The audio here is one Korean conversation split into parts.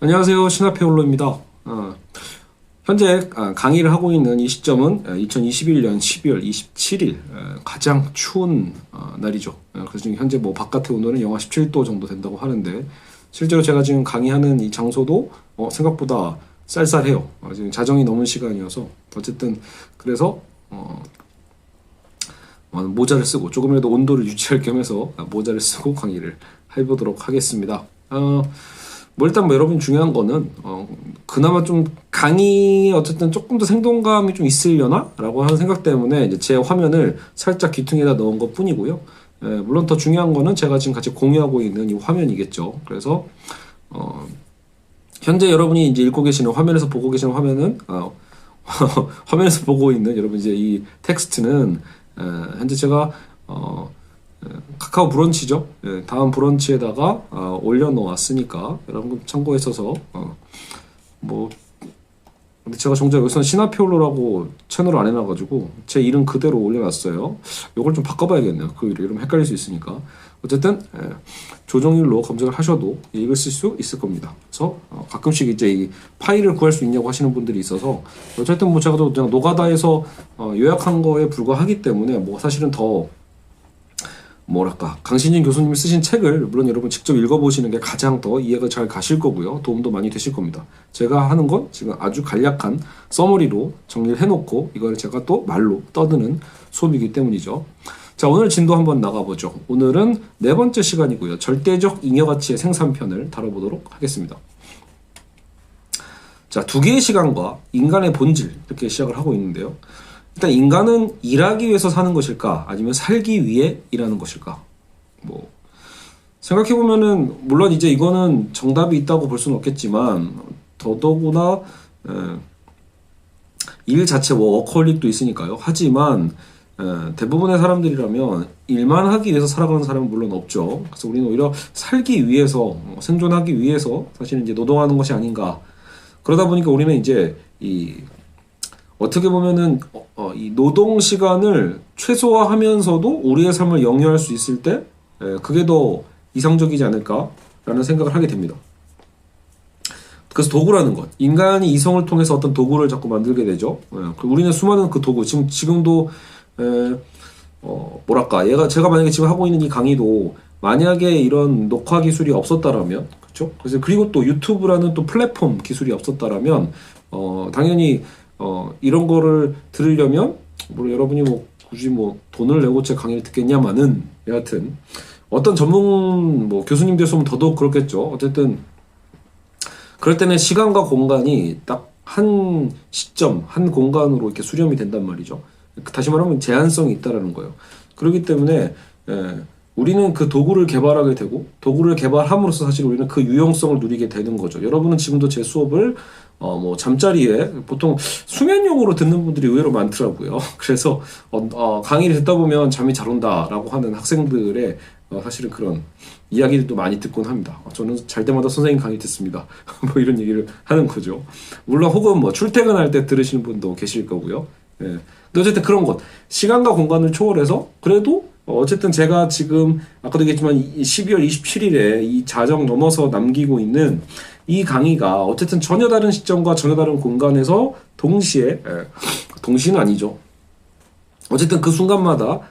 안녕하세요. 신화페올로입니다. 현재 강의를 하고 있는 이 시점은 2021년 12월 27일 가장 추운 날이죠. 그래서 지금 현재 뭐 바깥의 온도는 영하 17도 정도 된다고 하는데 실제로 제가 지금 강의하는 이 장소도 생각보다 쌀쌀해요. 지금 자정이 넘은 시간이어서 어쨌든 그래서 모자를 쓰고 조금이라도 온도를 유지할 겸해서 모자를 쓰고 강의를 해보도록 하겠습니다. 일단 여러분 중요한 거는 그나마 좀 강의 어쨌든 조금 더 생동감이 좀 있으려나? 라고 하는 생각 때문에 이제 제 화면을 살짝 귀퉁이에다 넣은 것 뿐이고요. 물론 더 중요한 거는 제가 지금 같이 공유하고 있는 이 화면이겠죠. 그래서 현재 여러분이 이제 읽고 계시는 화면에서 보고 계시는 화면은 화면에서 보고 있는 여러분 이제 이 텍스트는 현재 제가 카카오 브런치죠. 다음 브런치에다가 올려놓았으니까 여러분 참고했어서 근데 제가 정작 여기서는 신화피올로라고 채널을 안 해놔가지고 제 이름 그대로 올려놨어요. 요걸 좀 바꿔봐야겠네요. 그 이름 헷갈릴 수 있으니까. 어쨌든 조정일로 검색을 하셔도 읽으실 수 있을 겁니다. 그래서 가끔씩 이제 이 파일을 구할 수 있냐고 하시는 분들이 있어서 어쨌든 뭐 제가 그냥 노가다에서 요약한 거에 불과하기 때문에 뭐 사실은 더 강신진 교수님이 쓰신 책을 물론 여러분 직접 읽어보시는 게 가장 더 이해가 잘 가실 거고요. 도움도 많이 되실 겁니다. 제가 하는 건 지금 아주 간략한 서머리로 정리를 해놓고 이걸 제가 또 말로 떠드는 수업이기 때문이죠. 자, 오늘 진도 한번 나가보죠. 오늘은 네 번째 시간이고요. 절대적 잉여가치의 생산편을 다뤄보도록 하겠습니다. 자, 두 개의 시간과 인간의 본질 이렇게 시작을 하고 있는데요. 일단 인간은 일하기 위해서 사는 것일까? 아니면 살기 위해 일하는 것일까? 생각해보면은, 물론 이제 이거는 정답이 있다고 볼 수는 없겠지만, 더더구나, 일 자체 워커홀릭도 있으니까요. 하지만, 대부분의 사람들이라면 일만 하기 위해서 살아가는 사람은 물론 없죠. 그래서 우리는 오히려 살기 위해서, 생존하기 위해서 사실은 이제 노동하는 것이 아닌가. 그러다 보니까 우리는 이제 어떻게 보면은 이 노동 시간을 최소화하면서도 우리의 삶을 영위할 수 있을 때 그게 더 이상적이지 않을까라는 생각을 하게 됩니다. 그래서 도구라는 것, 인간이 이성을 통해서 어떤 도구를 자꾸 만들게 되죠. 우리는 수많은 그 도구, 지금도 제가 만약에 지금 하고 있는 이 강의도 만약에 이런 녹화 기술이 없었다라면, 그렇죠? 그래서 그리고 또 유튜브라는 또 플랫폼 기술이 없었다라면 당연히 이런 거를 들으려면, 여러분이 굳이 돈을 내고 제 강의를 듣겠냐마는, 여하튼, 어떤 전문, 교수님 되셨으면 더더욱 그렇겠죠. 어쨌든, 그럴 때는 시간과 공간이 딱 한 시점, 한 공간으로 이렇게 수렴이 된단 말이죠. 다시 말하면 제한성이 있다라는 거예요. 그렇기 때문에, 우리는 그 도구를 개발하게 되고, 도구를 개발함으로써 사실 우리는 그 유용성을 누리게 되는 거죠. 여러분은 지금도 제 수업을 잠자리에 보통 수면용으로 듣는 분들이 의외로 많더라고요. 그래서 강의를 듣다 보면 잠이 잘 온다라고 하는 학생들의 사실은 그런 이야기들도 많이 듣곤 합니다. 저는 잘 때마다 선생님 강의 듣습니다. 이런 얘기를 하는 거죠. 물론 혹은 출퇴근할 때 들으시는 분도 계실 거고요. 근데 어쨌든 그런 것, 시간과 공간을 초월해서 그래도 어쨌든 제가 지금 아까도 얘기했지만 12월 27일에 이 자정 넘어서 남기고 있는 이 강의가 어쨌든 전혀 다른 시점과 전혀 다른 공간에서 동시는 아니죠. 어쨌든 그 순간마다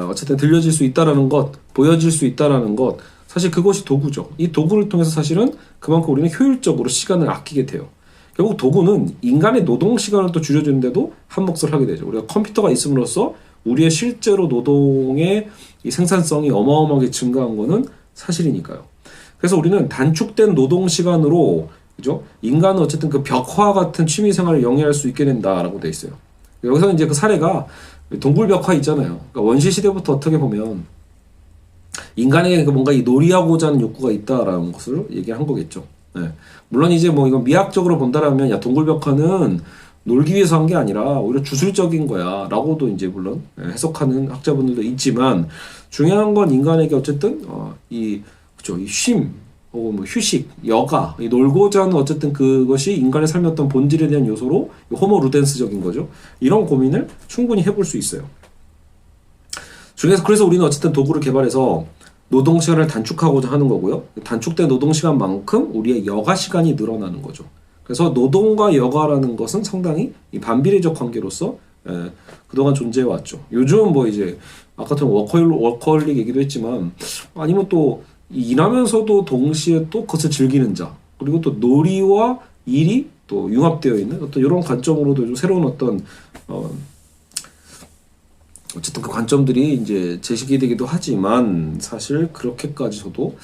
어쨌든 들려질 수 있다라는 것, 보여질 수 있다라는 것, 사실 그것이 도구죠. 이 도구를 통해서 사실은 그만큼 우리는 효율적으로 시간을 아끼게 돼요. 결국 도구는 인간의 노동 시간을 또 줄여주는데도 한 몫을 하게 되죠. 우리가 컴퓨터가 있음으로써 우리의 실제로 노동의 이 생산성이 어마어마하게 증가한 거는 사실이니까요. 그래서 우리는 단축된 노동 시간으로, 그죠? 인간은 어쨌든 그 벽화 같은 취미 생활을 영위할 수 있게 된다라고 돼 있어요. 여기서 이제 그 사례가 동굴벽화 있잖아요. 그러니까 원시 시대부터 어떻게 보면 인간에게 뭔가 이 놀이하고자 하는 욕구가 있다라는 것을 얘기한 거겠죠. 물론 이제 이건 미학적으로 본다라면 동굴벽화는 놀기 위해서 한 게 아니라 오히려 주술적인 거야 라고도 이제 물론 해석하는 학자분들도 있지만, 중요한 건 인간에게 어쨌든 이 쉼 혹은 휴식, 여가, 놀고자 하는 어쨌든 그것이 인간의 삶의 어떤 본질에 대한 요소로 호모 루덴스적인 거죠. 이런 고민을 충분히 해볼 수 있어요. 그래서 우리는 어쨌든 도구를 개발해서 노동 시간을 단축하고자 하는 거고요. 단축된 노동 시간만큼 우리의 여가 시간이 늘어나는 거죠. 그래서 노동과 여가라는 것은 상당히 이 반비례적 관계로서 그동안 존재해 왔죠. 요즘은 뭐 이제 아까 같은 워커홀릭 얘기도 했지만 아니면 또 일하면서도 동시에 또 그것을 즐기는 자, 그리고 또 놀이와 일이 또 융합되어 있는 어떤 이런 관점으로도 좀 새로운 어떤 어쨌든 그 관점들이 이제 제시되기도 하지만 사실 그렇게까지 저도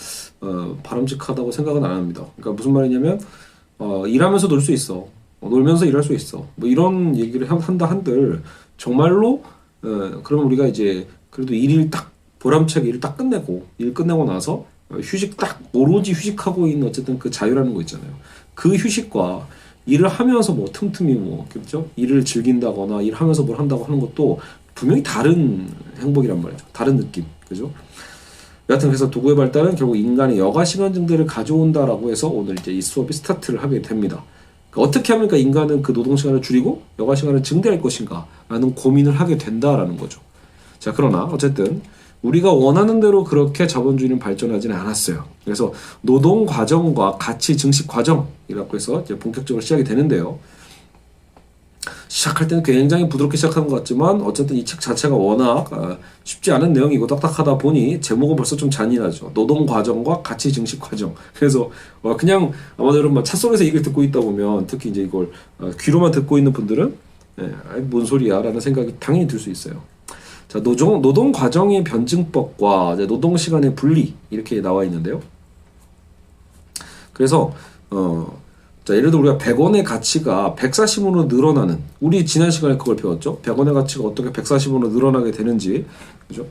바람직하다고 생각은 안 합니다. 그러니까 무슨 말이냐면 일하면서 놀 수 있어, 놀면서 일할 수 있어, 뭐 이런 얘기를 한다 한들 정말로 그러면 우리가 이제 그래도 일을 딱 보람차게 일을 딱 끝내고 일 끝내고 나서 휴식 딱 오로지 휴식하고 있는 어쨌든 그 자유라는 거 있잖아요. 그 휴식과 일을 하면서 뭐 틈틈이 뭐 그렇죠? 일을 즐긴다거나 일하면서 뭘 한다고 하는 것도 분명히 다른 행복이란 말이죠. 다른 느낌, 그죠? 여하튼 그래서 도구의 발달은 결국 인간의 여가 시간 증대를 가져온다라고 해서 오늘 이제 이 수업이 스타트를 하게 됩니다. 그러니까 어떻게 하면 인간은 그 노동 시간을 줄이고 여가 시간을 증대할 것인가라는 고민을 하게 된다라는 거죠. 자, 그러나 어쨌든 우리가 원하는 대로 그렇게 자본주의는 발전하지는 않았어요. 그래서 노동 과정과 가치 증식 과정이라고 해서 이제 본격적으로 시작이 되는데요. 시작할 때는 굉장히 부드럽게 시작하는 것 같지만 어쨌든 이 책 자체가 워낙 쉽지 않은 내용이고 딱딱하다 보니 제목은 벌써 좀 잔인하죠. 노동 과정과 가치 증식 과정. 그래서 그냥 아마 여러분 차 속에서 이걸 듣고 있다 보면 특히 이제 이걸 귀로만 듣고 있는 분들은 뭔 소리야 라는 생각이 당연히 들 수 있어요. 자, 노동 과정의 변증법과 노동 시간의 분리 이렇게 나와 있는데요. 그래서 자, 예를 들어 우리가 100원의 가치가 140원으로 늘어나는, 우리 지난 시간에 그걸 배웠죠. 100원의 가치가 어떻게 140원으로 늘어나게 되는지, 그죠?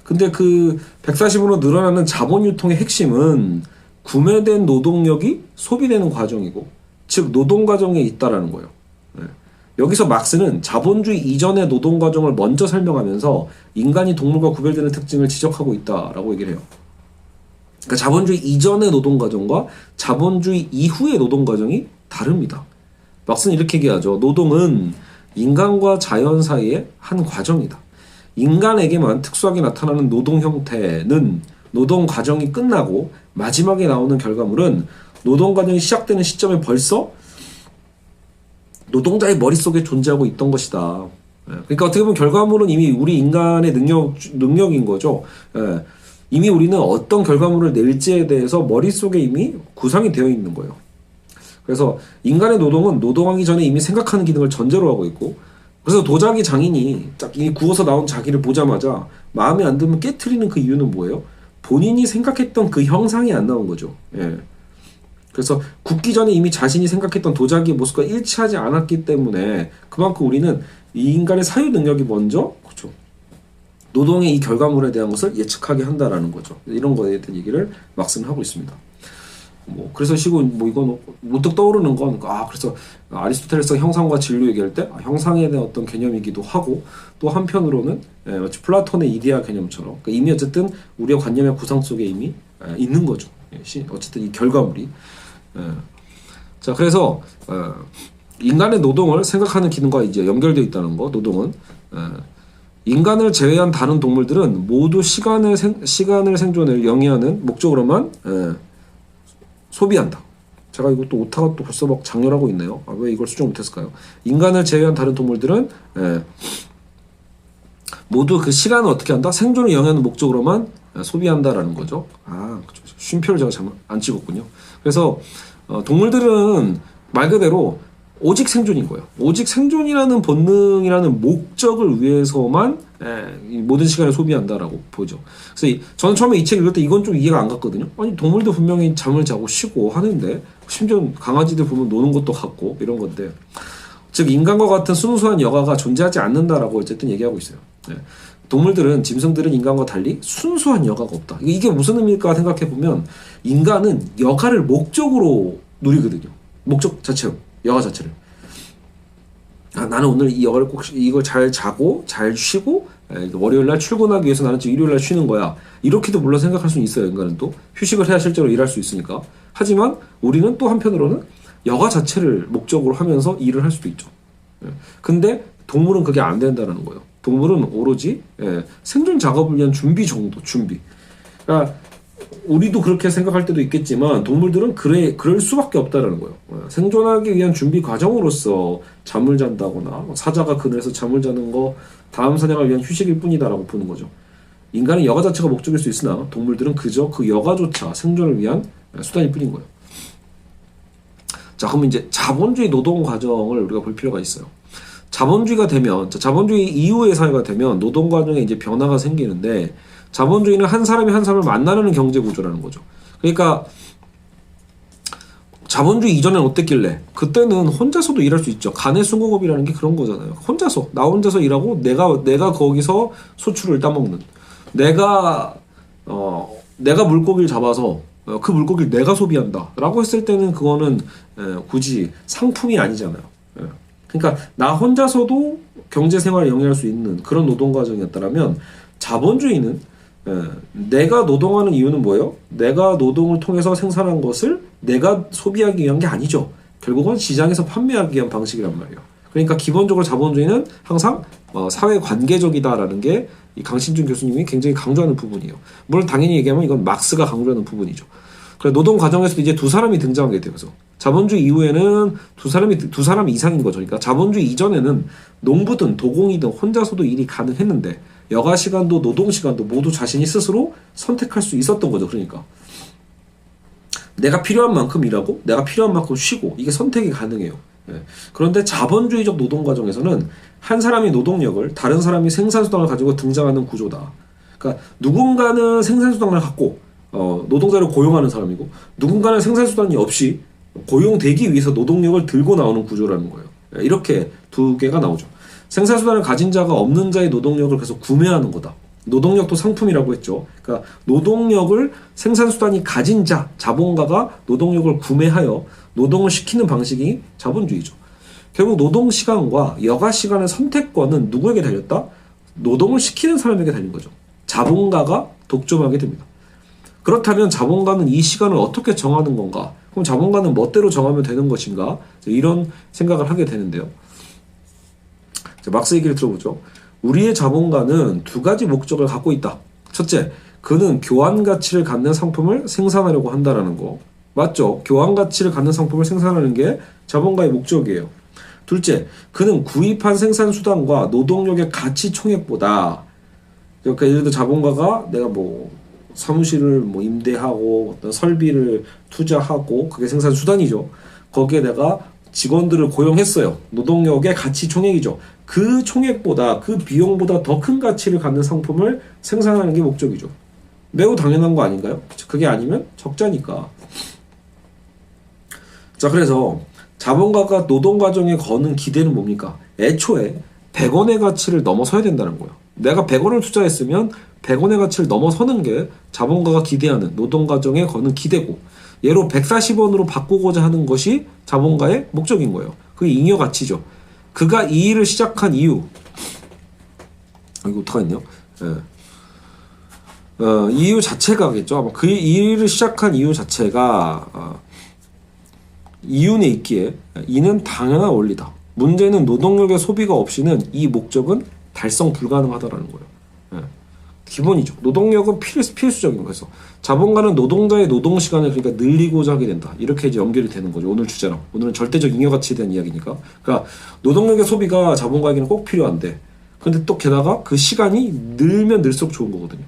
근데 그 140원으로 늘어나는 자본 유통의 핵심은 구매된 노동력이 소비되는 과정이고, 즉 노동 과정에 있다라는 거예요. 네. 여기서 막스는 자본주의 이전의 노동 과정을 먼저 설명하면서 인간이 동물과 구별되는 특징을 지적하고 있다라고 얘기를 해요. 그러니까 자본주의 이전의 노동 과정과 자본주의 이후의 노동 과정이 다릅니다. 막스는 이렇게 얘기하죠. 노동은 인간과 자연 사이의 한 과정이다. 인간에게만 특수하게 나타나는 노동 형태는 노동 과정이 끝나고 마지막에 나오는 결과물은 노동 과정이 시작되는 시점에 벌써 노동자의 머릿속에 존재하고 있던 것이다. 그러니까 어떻게 보면 결과물은 이미 우리 인간의 능력인 거죠. 이미 우리는 어떤 결과물을 낼지에 대해서 머릿속에 이미 구상이 되어 있는 거예요. 그래서 인간의 노동은 노동하기 전에 이미 생각하는 기능을 전제로 하고 있고, 그래서 도자기 장인이 딱 이 구워서 나온 자기를 보자마자 마음에 안 들면 깨트리는 그 이유는 뭐예요? 본인이 생각했던 그 형상이 안 나온 거죠. 예. 그래서 굽기 전에 이미 자신이 생각했던 도자기의 모습과 일치하지 않았기 때문에 그만큼 우리는 이 인간의 사유 능력이 먼저, 그렇죠, 노동의 이 결과물에 대한 것을 예측하게 한다라는 거죠. 이런 거에 대한 얘기를 막스는 하고 있습니다. 뭐 그래서 뭐 이건 문득 떠오르는 건 그래서 아리스토텔레스가 형상과 진로 얘기할 때 형상에 대한 어떤 개념이기도 하고, 또 한편으로는 마치 플라톤의 이데아 개념처럼 그러니까 이미 어쨌든 우리의 관념의 구상 속에 이미 있는 거죠. 어쨌든 이 결과물이. 자, 그래서 인간의 노동을 생각하는 기능과 이제 연결되어 있다는 거. 노동은 인간을 제외한 다른 동물들은 모두 시간을 생존을 영위하는 목적으로만 소비한다. 제가 이것도 오타가 또 벌써 막 장렬하고 있네요. 왜 이걸 수정 못했을까요? 인간을 제외한 다른 동물들은 모두 그 시간을 어떻게 한다? 생존을 영위하는 목적으로만 소비한다라는 거죠. 쉼표를 제가 잘못 안 찍었군요. 그래서 동물들은 말 그대로 오직 생존인 거예요. 오직 생존이라는 본능이라는 목적을 위해서만 모든 시간을 소비한다라고 보죠. 그래서 저는 처음에 이 책 읽을 때 이건 좀 이해가 안 갔거든요. 아니 동물도 분명히 잠을 자고 쉬고 하는데, 심지어 강아지들 보면 노는 것도 같고 이런 건데, 즉 인간과 같은 순수한 여가가 존재하지 않는다라고 어쨌든 얘기하고 있어요. 동물들은, 짐승들은 인간과 달리 순수한 여가가 없다. 이게 무슨 의미일까 생각해 보면 인간은 여가를 목적으로 누리거든요. 목적 자체로, 여가 자체를. 나는 오늘 이 여가를 꼭 이걸 잘 자고 잘 쉬고 월요일날 출근하기 위해서 나는 지금 일요일날 쉬는 거야. 이렇게도 물론 생각할 수는 있어요. 인간은 또 휴식을 해야 실제로 일할 수 있으니까. 하지만 우리는 또 한편으로는 여가 자체를 목적으로 하면서 일을 할 수도 있죠. 근데 동물은 그게 안 된다는 거예요. 동물은 오로지 생존 작업을 위한 준비 정도, 준비. 그러니까 우리도 그렇게 생각할 때도 있겠지만 동물들은 그럴 수밖에 없다라는 거예요. 생존하기 위한 준비 과정으로서 잠을 잔다거나 사자가 그늘에서 잠을 자는 거 다음 사냥을 위한 휴식일 뿐이다라고 보는 거죠. 인간은 여가 자체가 목적일 수 있으나 동물들은 그저 그 여가조차 생존을 위한 수단일 뿐인 거예요. 자, 그럼 이제 자본주의 노동 과정을 우리가 볼 필요가 있어요. 자본주의가 되면, 자본주의 이후의 사회가 되면 노동 과정에 이제 변화가 생기는데, 자본주의는 한 사람이 한 사람을 만나는 경제 구조라는 거죠. 그러니까 자본주의 이전에는 어땠길래? 그때는 혼자서도 일할 수 있죠. 간의 수공업이라는 게 그런 거잖아요. 나 혼자서 일하고 내가 거기서 소출을 따먹는. 내가 물고기를 잡아서 그 물고기를 내가 소비한다라고 했을 때는 그거는 굳이 상품이 아니잖아요. 그러니까 나 혼자서도 경제 생활에 영위할 수 있는 그런 노동 과정이었다면 자본주의는 내가 노동하는 이유는 뭐예요? 내가 노동을 통해서 생산한 것을 내가 소비하기 위한 게 아니죠. 결국은 시장에서 판매하기 위한 방식이란 말이에요. 그러니까 기본적으로 자본주의는 항상 사회 관계적이다라는 게 이 강신준 교수님이 굉장히 강조하는 부분이에요. 물론 당연히 얘기하면 이건 막스가 강조하는 부분이죠. 그래 노동 과정에서도 이제 두 사람이 등장하게 돼요. 그래서 자본주의 이후에는 두 사람 이상인 거죠. 그러니까 자본주의 이전에는 농부든 도공이든 혼자서도 일이 가능했는데 여가 시간도 노동 시간도 모두 자신이 스스로 선택할 수 있었던 거죠. 그러니까 내가 필요한 만큼 일하고 내가 필요한 만큼 쉬고 이게 선택이 가능해요. 그런데 자본주의적 노동 과정에서는 한 사람이 노동력을 다른 사람이 생산수단을 가지고 등장하는 구조다. 그러니까 누군가는 생산수단을 갖고 노동자를 고용하는 사람이고 누군가는 생산수단이 없이 고용되기 위해서 노동력을 들고 나오는 구조라는 거예요. 이렇게 두 개가 나오죠. 생산수단을 가진 자가 없는 자의 노동력을 계속 구매하는 거다. 노동력도 상품이라고 했죠. 그러니까 노동력을 생산수단이 가진 자, 자본가가 노동력을 구매하여 노동을 시키는 방식이 자본주의죠. 결국 노동시간과 여가시간의 선택권은 누구에게 달렸다? 노동을 시키는 사람에게 달린 거죠. 자본가가 독점하게 됩니다. 그렇다면 자본가는 이 시간을 어떻게 정하는 건가? 그럼 자본가는 멋대로 정하면 되는 것인가? 이런 생각을 하게 되는데요. 자, 막스 얘기를 들어보죠. 우리의 자본가는 두 가지 목적을 갖고 있다. 첫째, 그는 교환 가치를 갖는 상품을 생산하려고 한다라는 거. 맞죠? 교환 가치를 갖는 상품을 생산하는 게 자본가의 목적이에요. 둘째, 그는 구입한 생산수단과 노동력의 가치 총액보다, 그러니까 예를 들어 자본가가 내가 사무실을 임대하고 어떤 설비를 투자하고 그게 생산수단이죠. 거기에 내가 직원들을 고용했어요. 노동력의 가치 총액이죠. 그 총액보다 그 비용보다 더 큰 가치를 갖는 상품을 생산하는 게 목적이죠. 매우 당연한 거 아닌가요? 그게 아니면 적자니까. 자, 그래서 자본가가 노동 과정에 거는 기대는 뭡니까? 애초에 100원의 가치를 넘어서야 된다는 거예요. 내가 100원을 투자했으면 100원의 가치를 넘어서는 게 자본가가 기대하는 노동 과정에 거는 기대고, 얘로 140원으로 바꾸고자 하는 것이 자본가의 목적인 거예요. 그게 잉여 가치죠. 그가 이 일을 시작한 이유, 이거 어떡하겠냐? 이유 자체가겠죠. 아마 그 일을 시작한 이유 자체가 이윤에 있기에 이는 당연한 원리다. 문제는 노동력의 소비가 없이는 이 목적은 달성 불가능하다라는 거예요. 기본이죠. 노동력은 필수적인 거에서 자본가는 노동자의 노동 시간을 그러니까 늘리고자 하게 된다. 이렇게 이제 연결이 되는 거죠. 오늘 주제랑. 오늘은 절대적 잉여 가치에 대한 이야기니까. 그러니까 노동력의 소비가 자본가에게는 꼭 필요한데, 근데 또 게다가 그 시간이 늘면 늘수록 좋은 거거든요.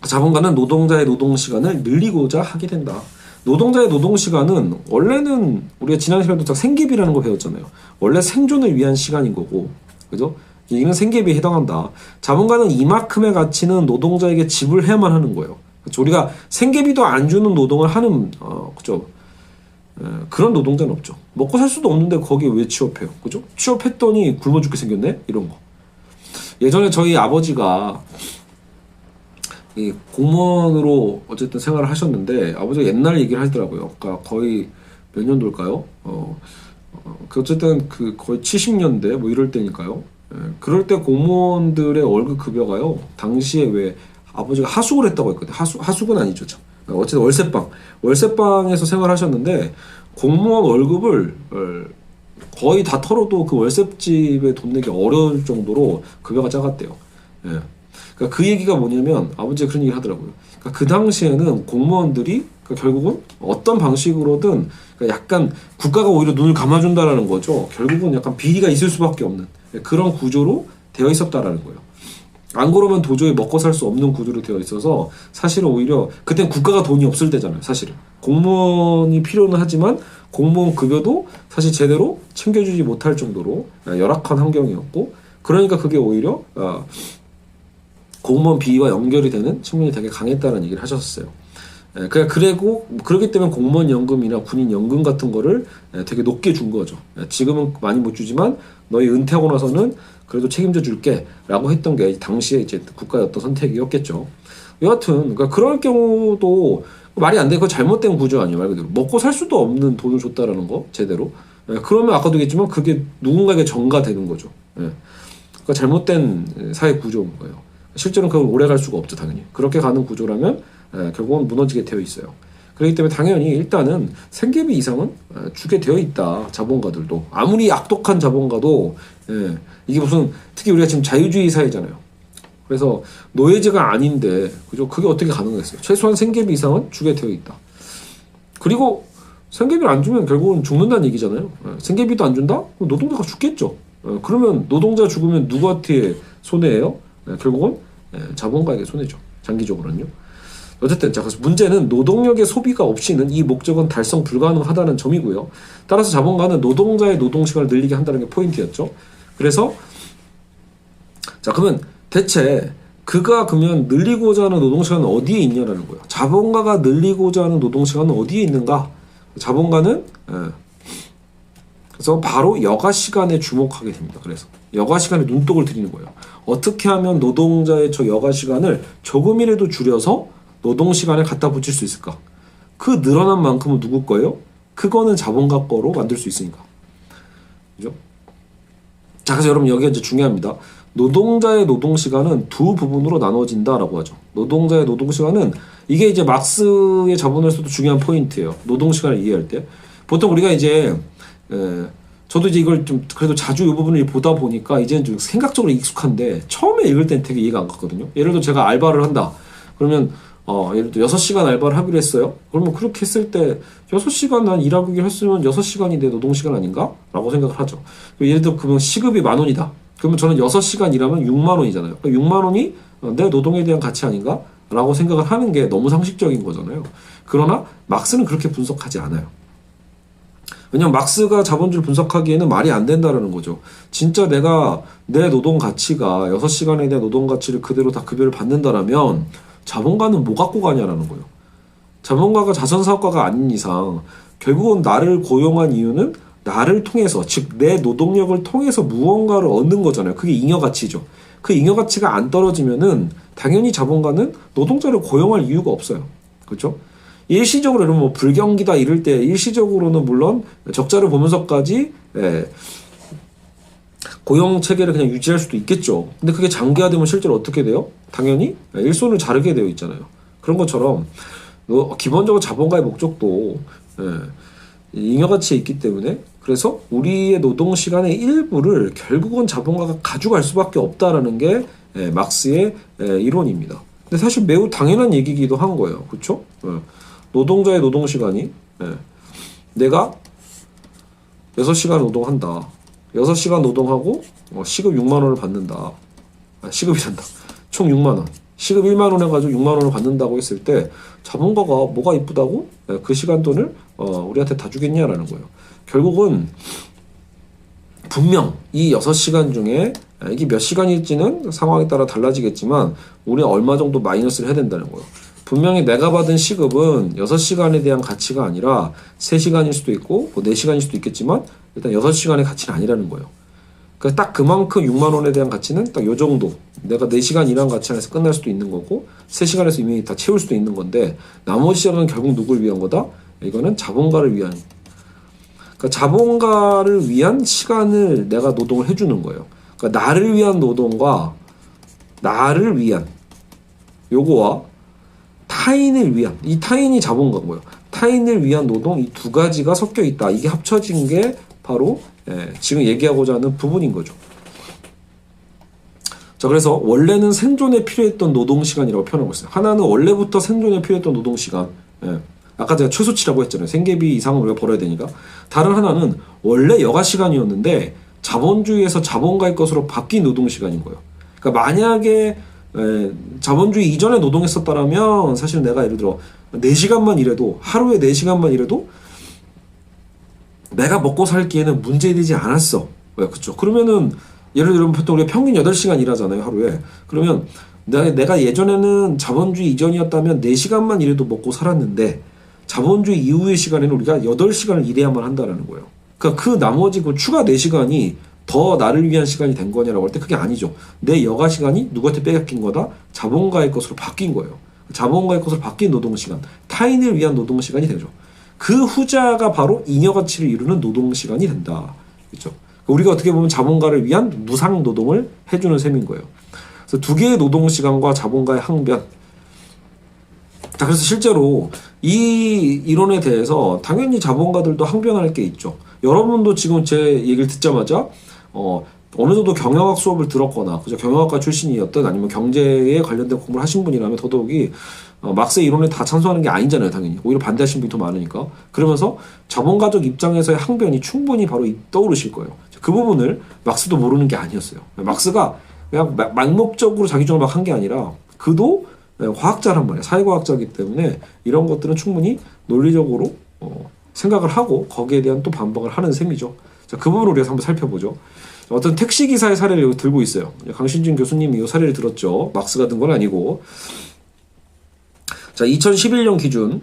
자본가는 노동자의 노동 시간을 늘리고자 하게 된다. 노동자의 노동 시간은 원래는 우리가 지난 시간부터 생계비라는 거 배웠잖아요. 원래 생존을 위한 시간인 거고, 그죠? 이건 생계비에 해당한다. 자본가는 이만큼의 가치는 노동자에게 지불해야만 하는 거예요. 그렇죠? 우리가 생계비도 안 주는 노동을 하는 그죠? 그런 노동자는 없죠. 먹고 살 수도 없는데 거기에 왜 취업해요? 그죠? 취업했더니 굶어 죽게 생겼네? 이런 거. 예전에 저희 아버지가 이 공무원으로 어쨌든 생활을 하셨는데 아버지가 옛날 얘기를 하시더라고요. 그러니까 거의 몇 년도일까요? 어쨌든 거의 70년대 이럴 때니까요. 그럴 때 공무원들의 월급 급여가요. 당시에 왜 아버지가 하숙을 했다고 했거든요. 하숙은 아니죠. 참. 어쨌든 월세방에서 생활하셨는데 공무원 월급을 거의 다 털어도 그 월세집에 돈 내기 어려울 정도로 급여가 작았대요. 그러니까 그 얘기가 뭐냐면 아버지가 그런 얘기를 하더라고요. 그러니까 그 당시에는 공무원들이 그러니까 결국은 어떤 방식으로든 그러니까 약간 국가가 오히려 눈을 감아준다라는 거죠. 결국은 약간 비리가 있을 수밖에 없는 그런 구조로 되어 있었다라는 거예요. 안 그러면 도저히 먹고 살 수 없는 구조로 되어 있어서 사실은 오히려 그땐 국가가 돈이 없을 때잖아요. 사실은 공무원이 필요는 하지만 공무원 급여도 사실 제대로 챙겨주지 못할 정도로 열악한 환경이었고 그러니까 그게 오히려 공무원 비위와 연결이 되는 측면이 되게 강했다는 얘기를 하셨어요. 그리고 그렇기 때문에 공무원 연금이나 군인 연금 같은 거를 되게 높게 준 거죠. 지금은 많이 못 주지만 너희 은퇴하고 나서는 그래도 책임져 줄게 라고 했던 게 당시에 이제 국가의 어떤 선택이었겠죠. 여하튼 그러니까 그럴 경우도 말이 안 돼. 그거 잘못된 구조 아니에요. 말 그대로 먹고 살 수도 없는 돈을 줬다라는 거 제대로. 그러면 아까도 얘기했지만 그게 누군가에게 전가되는 거죠. 그러니까 잘못된 사회 구조인 거예요. 실제로는 그건 오래 갈 수가 없죠. 당연히 그렇게 가는 구조라면 결국은 무너지게 되어 있어요. 그렇기 때문에 당연히 일단은 생계비 이상은 주게 되어 있다. 자본가들도 아무리 악독한 자본가도 이게 무슨 특히 우리가 지금 자유주의 사회잖아요. 그래서 노예제가 아닌데 그죠? 그게 어떻게 가능했어요? 최소한 생계비 이상은 주게 되어 있다. 그리고 생계비를 안 주면 결국은 죽는다는 얘기잖아요. 생계비도 안 준다? 그럼 노동자가 죽겠죠. 그러면 노동자 죽으면 누구한테 손해예요? 결국은 자본가에게 손해죠. 장기적으로는요. 어쨌든 자 그래서 문제는 노동력의 소비가 없이는 이 목적은 달성 불가능하다는 점이고요. 따라서 자본가는 노동자의 노동시간을 늘리게 한다는 게 포인트였죠. 그래서 자 그러면 대체 그가 그러면 늘리고자 하는 노동시간은 어디에 있냐라는 거예요. 자본가가 늘리고자 하는 노동시간은 어디에 있는가? 자본가는 그래서 바로 여가 시간에 주목하게 됩니다. 그래서 여가 시간에 눈독을 들이는 거예요. 어떻게 하면 노동자의 저 여가 시간을 조금이라도 줄여서 노동 시간에 갖다 붙일 수 있을까? 그 늘어난 만큼은 누구 거예요? 그거는 자본가 거로 만들 수 있으니까. 그죠? 자, 그래서 여러분 여기가 이제 중요합니다. 노동자의 노동 시간은 두 부분으로 나눠진다라고 하죠. 노동자의 노동 시간은 이게 이제 막스의 자본에서도 중요한 포인트예요. 노동 시간을 이해할 때 보통 우리가 이제 저도 이제 이걸 좀 그래도 자주 이 부분을 보다 보니까 이제는 좀 생각적으로 익숙한데 처음에 읽을 땐 되게 이해가 안 갔거든요. 예를 들어 제가 알바를 한다. 그러면 예를 들어 6시간 알바를 하기로 했어요. 그러면 그렇게 했을 때 6시간 난 일하기로 했으면 6시간이 내 노동시간 아닌가? 라고 생각을 하죠. 예를 들어 그러면 시급이 10,000원이다. 그러면 저는 6시간 일하면 60,000원이잖아요. 60,000원이 내 노동에 대한 가치 아닌가? 라고 생각을 하는 게 너무 상식적인 거잖아요. 그러나 막스는 그렇게 분석하지 않아요. 왜냐면 막스가 자본주의를 분석하기에는 말이 안 된다는 거죠. 진짜 내가 내 노동 가치가 6시간에 대한 노동 가치를 그대로 다 급여를 받는다라면 자본가는 뭐 갖고 가냐라는 거예요. 자본가가 자선사업가가 아닌 이상 결국은 나를 고용한 이유는 나를 통해서 즉 내 노동력을 통해서 무언가를 얻는 거잖아요. 그게 잉여가치죠. 그 잉여가치가 안 떨어지면은 당연히 자본가는 노동자를 고용할 이유가 없어요. 그렇죠? 일시적으로 여러분 뭐 불경기다 이럴 때 일시적으로는 물론 적자를 보면서까지 고용 체계를 그냥 유지할 수도 있겠죠. 근데 그게 장기화되면 실제로 어떻게 돼요? 당연히 일손을 자르게 되어 있잖아요. 그런 것처럼 기본적으로 자본가의 목적도 잉여가치에 있기 때문에 그래서 우리의 노동시간의 일부를 결국은 자본가가 가져갈 수밖에 없다라는 게 막스의 이론입니다. 근데 사실 매우 당연한 얘기이기도 한 거예요. 그렇죠? 노동자의 노동시간이 내가 6시간 노동한다. 6시간 노동하고 시급 6만원을 받는다. 시급이란다. 총 6만원. 시급 1만원 해가지고 6만원을 받는다고 했을 때 자본가가 뭐가 이쁘다고 그 시간 돈을 우리한테 다 주겠냐라는 거예요. 결국은 분명 이 6시간 중에 이게 몇 시간일지는 상황에 따라 달라지겠지만 우리가 얼마 정도 마이너스를 해야 된다는 거예요. 분명히 내가 받은 시급은 6시간에 대한 가치가 아니라 3시간일 수도 있고 뭐 4시간일 수도 있겠지만 일단 6시간의 가치는 아니라는 거예요. 그러니까 딱 그만큼 6만 원에 대한 가치는 딱 요 정도. 내가 4시간 일한 가치 안에서 끝날 수도 있는 거고 3시간에서 이미 다 채울 수도 있는 건데 나머지 시간은 결국 누굴 위한 거다? 이거는 자본가를 위한. 그러니까 자본가를 위한 시간을 내가 노동을 해주는 거예요. 그러니까 나를 위한 노동과 나를 위한 요거와 타인을 위한 이 타인이 자본가고요. 타인을 위한 노동 이 두 가지가 섞여 있다. 이게 합쳐진 게 바로 지금 얘기하고자 하는 부분인 거죠. 자, 그래서 원래는 생존에 필요했던 노동시간이라고 표현하고 있어요. 하나는 원래부터 생존에 필요했던 노동시간. 예. 아까 제가 최소치라고 했잖아요. 생계비 이상은 우리가 벌어야 되니까. 다른 하나는 원래 여가시간이었는데 자본주의에서 자본가의 것으로 바뀐 노동시간인 거예요. 그러니까 만약에 자본주의 이전에 노동했었다라면 사실 내가 예를 들어 4시간만 일해도 하루에 4시간만 일해도 내가 먹고 살기에는 문제되지 않았어. 왜? 그쵸? 그러면은 예를 들면 보통 우리가 평균 8시간 일하잖아요, 하루에. 그러면 내가 예전에는 자본주의 이전이었다면 4시간만 일해도 먹고 살았는데 자본주의 이후의 시간에는 우리가 8시간을 일해야만 한다는 거예요. 그러니까 그 나머지 그 추가 4시간이 더 나를 위한 시간이 된 거냐라고 할 때 그게 아니죠. 내 여가 시간이 누구한테 빼앗긴 거다? 자본가의 것으로 바뀐 거예요. 자본가의 것으로 바뀐 노동시간, 타인을 위한 노동시간이 되죠. 그 후자가 바로 잉여가치를 이루는 노동시간이 된다. 그렇죠? 우리가 어떻게 보면 자본가를 위한 무상 노동을 해주는 셈인 거예요. 그래서 두 개의 노동시간과 자본가의 항변. 자, 그래서 실제로 이 이론에 대해서 당연히 자본가들도 항변할 게 있죠. 여러분도 지금 제 얘기를 듣자마자 어느 정도 경영학 수업을 들었거나 그죠, 경영학과 출신이었든 아니면 경제에 관련된 공부를 하신 분이라면 더더욱이 막스의 이론에 다 찬성하는 게 아니잖아요. 당연히 오히려 반대하시는 분이 더 많으니까. 그러면서 자본가적 입장에서의 항변이 충분히 바로 떠오르실 거예요. 그 부분을 막스도 모르는 게 아니었어요. 막스가 그냥 맹목적으로 자기 주장을 막 한 게 아니라 그도 과학자란 말이에요. 사회과학자이기 때문에 이런 것들은 충분히 논리적으로 생각을 하고 거기에 대한 또 반박을 하는 셈이죠. 자, 그 부분을 우리가 한번 살펴보죠. 어떤 택시기사의 사례를 여기 들고 있어요. 강신준 교수님이 이 사례를 들었죠. 막스가 든 건 아니고. 자, 2011년 기준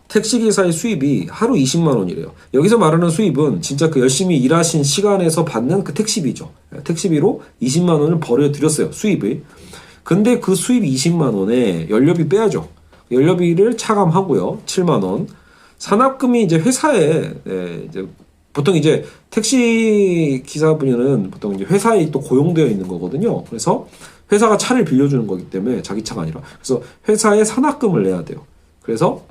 택시기사의 수입이 하루 20만 원이래요. 여기서 말하는 수입은 진짜 그 열심히 일하신 시간에서 받는 그 택시비죠. 택시비로 20만 원을 벌어드렸어요. 수입이. 근데 그 수입 20만 원에 연료비 빼야죠. 연료비를 차감하고요. 7만 원. 산업금이 이제 회사에 이제 보통 이제 택시 기사분은 보통 이제 회사에 또 고용되어 있는 거거든요. 그래서 회사가 차를 빌려주는 거기 때문에 자기 차가 아니라 그래서 회사에 산학금을 내야 돼요. 그래서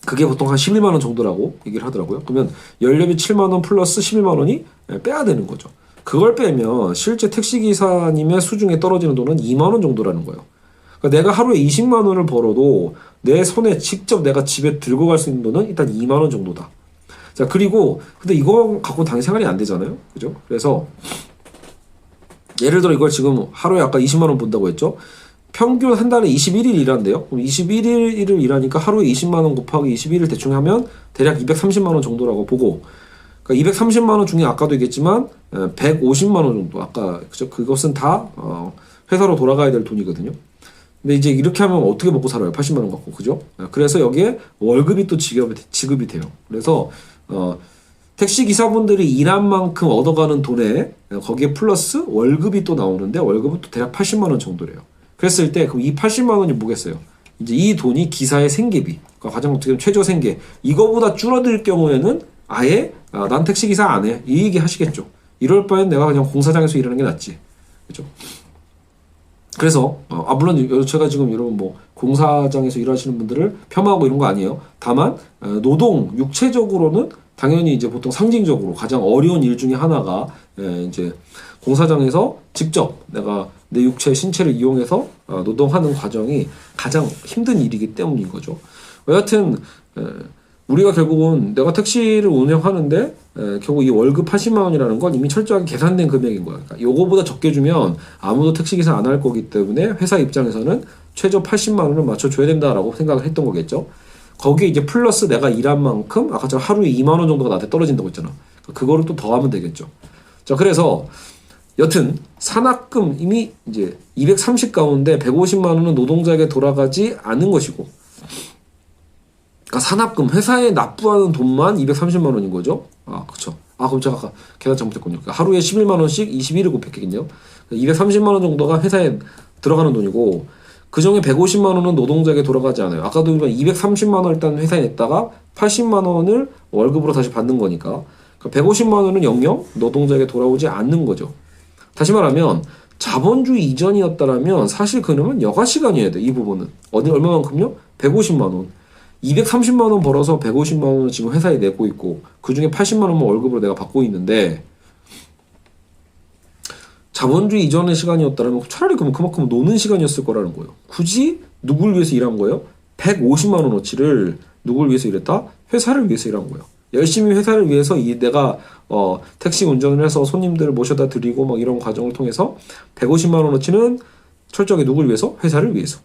그게 보통 한 11만 원 정도라고 얘기를 하더라고요. 그러면 연료비 7만 원 플러스 11만 원이 빼야 되는 거죠. 그걸 빼면 실제 택시기사님의 수중에 떨어지는 돈은 2만 원 정도라는 거예요. 그러니까 내가 하루에 20만 원을 벌어도 내 손에 직접 내가 집에 들고 갈 수 있는 돈은 일단 2만 원 정도다. 자, 그리고 근데 이거 갖고 당연히 생활이 안 되잖아요. 그죠? 그래서 예를 들어 이걸 지금 하루에 아까 20만 원 번다고 했죠? 평균 한 달에 21일 일한대요. 그럼 21일을 일하니까 하루에 20만 원 곱하기 21일 대충 하면 대략 230만 원 정도라고 보고, 그러니까 230만 원 중에 아까도 얘기했지만 150만 원 정도, 아까 그죠? 그것은 다 회사로 돌아가야 될 돈이거든요. 근데 이제 이렇게 하면 어떻게 먹고 살아요? 80만 원 갖고, 그죠? 그래서 여기에 월급이 또 지급이 돼요. 그래서 택시 기사분들이 일한 만큼 얻어가는 돈에 거기에 플러스 월급이 또 나오는데 월급은 또 대략 80만 원 정도래요. 그랬을 때 그럼 이 80만 원이 뭐겠어요? 이제 이 돈이 기사의 생계비, 그러니까 가장 어떻게 보면 최저 생계, 이거보다 줄어들 경우에는 아예 난 택시 기사 안 해, 이 얘기 하시겠죠. 이럴 바엔 내가 그냥 공사장에서 일하는 게 낫지, 그렇죠? 그래서 물론 제가 지금 여러분 뭐 공사장에서 일하시는 분들을 폄하하고 이런 거 아니에요. 다만 노동 육체적으로는 당연히 이제 보통 상징적으로 가장 어려운 일 중에 하나가 이제 공사장에서 직접 내가 내 육체 신체를 이용해서 노동하는 과정이 가장 힘든 일이기 때문인 거죠. 여하튼 우리가 결국은 내가 택시를 운영하는데 결국 이 월급 80만 원이라는 건 이미 철저하게 계산된 금액인 거야. 그러니까 요거보다 적게 주면 아무도 택시기사 안 할 거기 때문에 회사 입장에서는 최저 80만 원을 맞춰줘야 된다라고 생각을 했던 거겠죠. 거기에 이제 플러스 내가 일한 만큼 아까처럼 하루에 2만 원 정도가 나한테 떨어진다고 했잖아. 그거를 또 더하면 되겠죠. 자, 그래서 여튼 산학금 이미 이제 230 가운데 150만 원은 노동자에게 돌아가지 않은 것이고, 그러니까 산학금 회사에 납부하는 돈만 230만 원인 거죠. 그렇죠. 그럼 제가 아까 계산 잘못했군요. 그러니까 하루에 11만 원씩 21을 곱했겠네요. 230만 원 정도가 회사에 들어가는 돈이고, 그 중에 150만 원은 노동자에게 돌아가지 않아요. 아까도 230만 원 일단 회사에 냈다가 80만 원을 월급으로 다시 받는 거니까 150만 원은 영영 노동자에게 돌아오지 않는 거죠. 다시 말하면 자본주의 이전이었다라면 사실 그러면 여가 시간이어야 돼. 이 부분은 얼마만큼요? 150만 원. 230만 원 벌어서 150만 원을 지금 회사에 내고 있고 그 중에 80만 원만 월급으로 내가 받고 있는데, 자본주의 이전의 시간이었다면 차라리 그만큼 노는 시간이었을 거라는 거예요. 굳이 누굴 위해서 일한 거예요? 150만 원어치를 누굴 위해서 일했다? 회사를 위해서 일한 거예요. 열심히 회사를 위해서 내가 택시 운전을 해서 손님들을 모셔다 드리고 막 이런 과정을 통해서 150만 원어치는 철저하게 누굴 위해서? 회사를 위해서.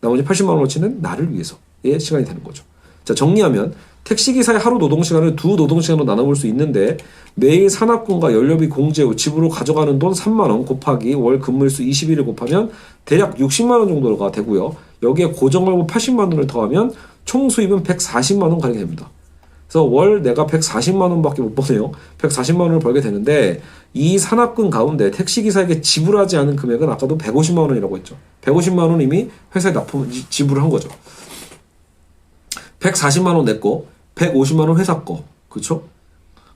나머지 80만 원어치는 나를 위해서의 시간이 되는 거죠. 자, 정리하면 택시기사의 하루 노동시간을 두 노동시간으로 나눠볼 수 있는데 매일 산업금과 연료비 공제 후 집으로 가져가는 돈 3만 원 곱하기 월 근무일수 20일을 곱하면 대략 60만 원 정도가 되고요. 여기에 고정월급 80만 원을 더하면 총 수입은 140만 원 가게 됩니다. 그래서 월 내가 140만 원밖에 못 버네요. 140만 원을 벌게 되는데 이 산업금 가운데 택시기사에게 지불하지 않은 금액은 아까도 150만 원이라고 했죠. 150만 원 이미 회사에 지불을 한 거죠. 140만 원 내 거, 150만 원 회사 거. 그렇죠?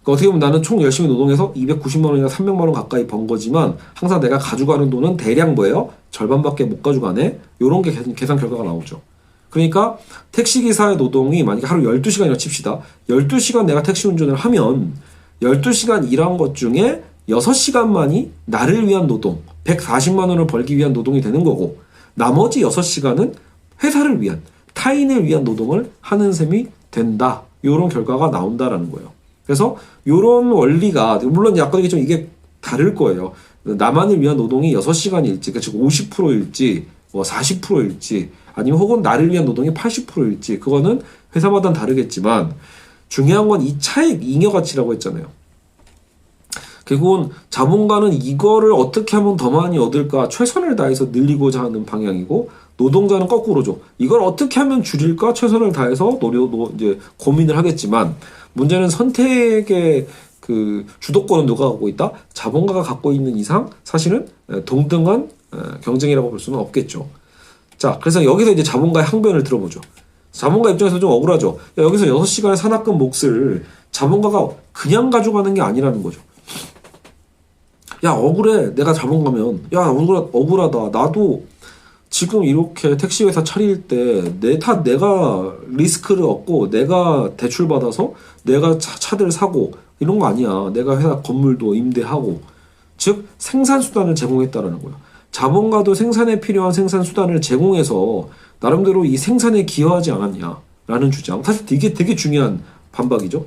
그러니까 어떻게 보면 나는 총 열심히 노동해서 290만 원이나 300만 원 가까이 번 거지만 항상 내가 가져가는 돈은 대략 뭐예요? 절반밖에 못 가져가네? 요런 게 계산 결과가 나오죠. 그러니까 택시기사의 노동이 만약에 하루 12시간이라 칩시다. 12시간 내가 택시 운전을 하면 12시간 일한 것 중에 6시간만이 나를 위한 노동, 140만 원을 벌기 위한 노동이 되는 거고 나머지 6시간은 회사를 위한, 타인을 위한 노동을 하는 셈이 된다. 이런 결과가 나온다라는 거예요. 그래서 이런 원리가 물론 아까 얘기했지만 이게 다를 거예요. 나만을 위한 노동이 6시간일지, 그러니까 즉 50%일지, 40%일지, 아니면 혹은 나를 위한 노동이 80%일지, 그거는 회사마다는 다르겠지만 중요한 건 이 차익 잉여 가치라고 했잖아요. 결국은 자본가는 이거를 어떻게 하면 더 많이 얻을까 최선을 다해서 늘리고자 하는 방향이고 노동자는 거꾸로죠. 이걸 어떻게 하면 줄일까 최선을 다해서 이제 고민을 하겠지만 문제는 선택의 그 주도권은 누가 갖고 있다? 자본가가 갖고 있는 이상 사실은 동등한 경쟁이라고 볼 수는 없겠죠. 자, 그래서 여기서 이제 자본가의 항변을 들어보죠. 자본가 입장에서 좀 억울하죠. 여기서 6시간의 산학금 몫을 자본가가 그냥 가져가는 게 아니라는 거죠. 야, 억울해. 내가 자본가면. 야, 억울하다. 나도 지금 이렇게 택시회사 차릴 때 내가 리스크를 얻고 내가 대출받아서 내가 차들 사고 이런 거 아니야. 내가 회사 건물도 임대하고. 즉 생산수단을 제공했다라는 거예요. 자본가도 생산에 필요한 생산수단을 제공해서 나름대로 이 생산에 기여하지 않았냐라는 주장. 사실 이게 되게 중요한 반박이죠.